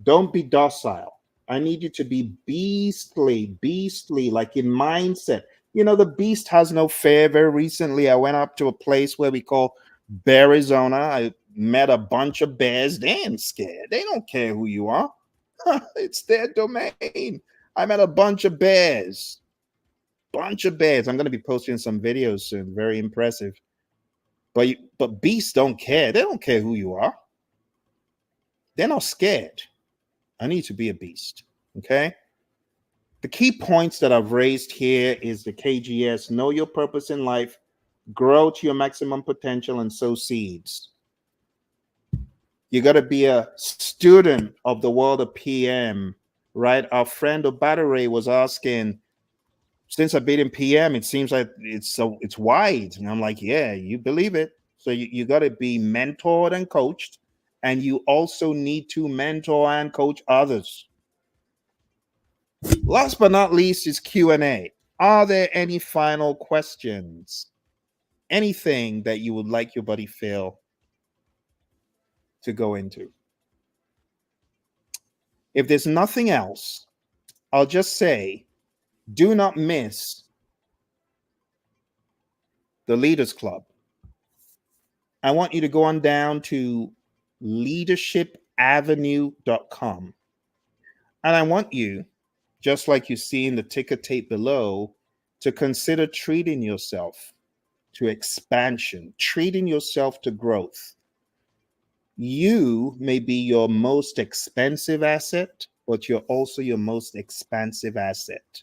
Don't be docile. I need you to be beastly, like in mindset. The beast has no fear. Very recently, I went up to a place where we call Bearizona. I met a bunch of bears. They ain't scared. They don't care who you are. It's their domain. I met a bunch of bears. Bunch of bears. I'm going to be posting some videos soon. Very impressive. But beasts don't care. They don't care who you are. They're not scared. I need to be a beast. Okay. The key points that I've raised here is the KGS: know your purpose in life, grow to your maximum potential, and sow seeds. You got to be a student of the world of PM, right? Our friend Obadere was asking, since I've been in PM, it seems like it's wide. And I'm like, yeah, you believe it. So you got to be mentored and coached, and you also need to mentor and coach others. Last but not least is Q&A. Are there any final questions? Anything that you would like your buddy Phil to go into? If there's nothing else, I'll just say do not miss the Leaders Club. I want you to go on down to leadershipavenue.com. And I want you, just like you see in the ticker tape below, to consider treating yourself to expansion, treating yourself to growth. You may be your most expensive asset, but you're also your most expansive asset.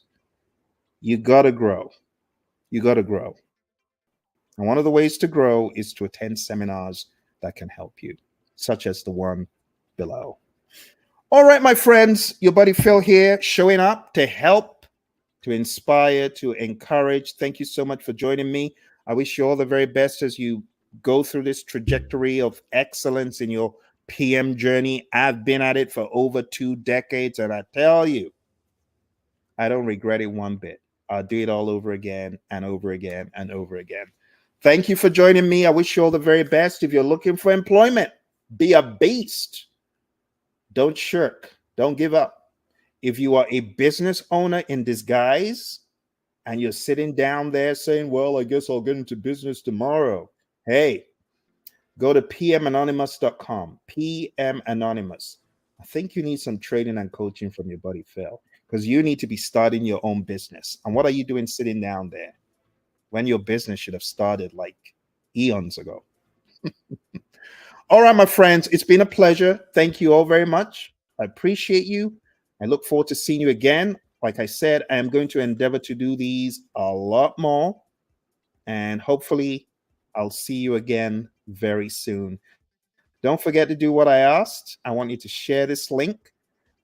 You got to grow. You got to grow. And one of the ways to grow is to attend seminars that can help you, such as the one below. All right, my friends, your buddy Phil here, showing up to help, to inspire, to encourage. Thank you so much for joining me. I wish you all the very best as you go through this trajectory of excellence in your PM journey. I've been at it for over 2 decades, and I tell you, I don't regret it one bit. I'll do it all over again and over again and over again. Thank you for joining me. I wish you all the very best. If you're looking for employment, be a beast. Don't shirk. Don't give up. If you are a business owner in disguise and you're sitting down there saying, well, I guess I'll get into business tomorrow. Hey, go to pmanonymous.com. PM Anonymous. I think you need some training and coaching from your buddy Phil, because you need to be starting your own business. And what are you doing sitting down there when your business should have started like eons ago? All right, my friends, it's been a pleasure. Thank you all very much. I appreciate you. I look forward to seeing you again. Like I said, I am going to endeavor to do these a lot more. And hopefully, I'll see you again very soon. Don't forget to do what I asked. I want you to share this link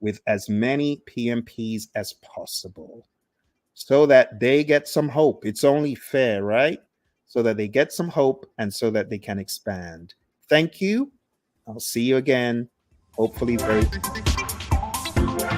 with as many PMPs as possible so that they get some hope. It's only fair, right? So that they get some hope and so that they can expand. Thank you. I'll see you again, hopefully very soon.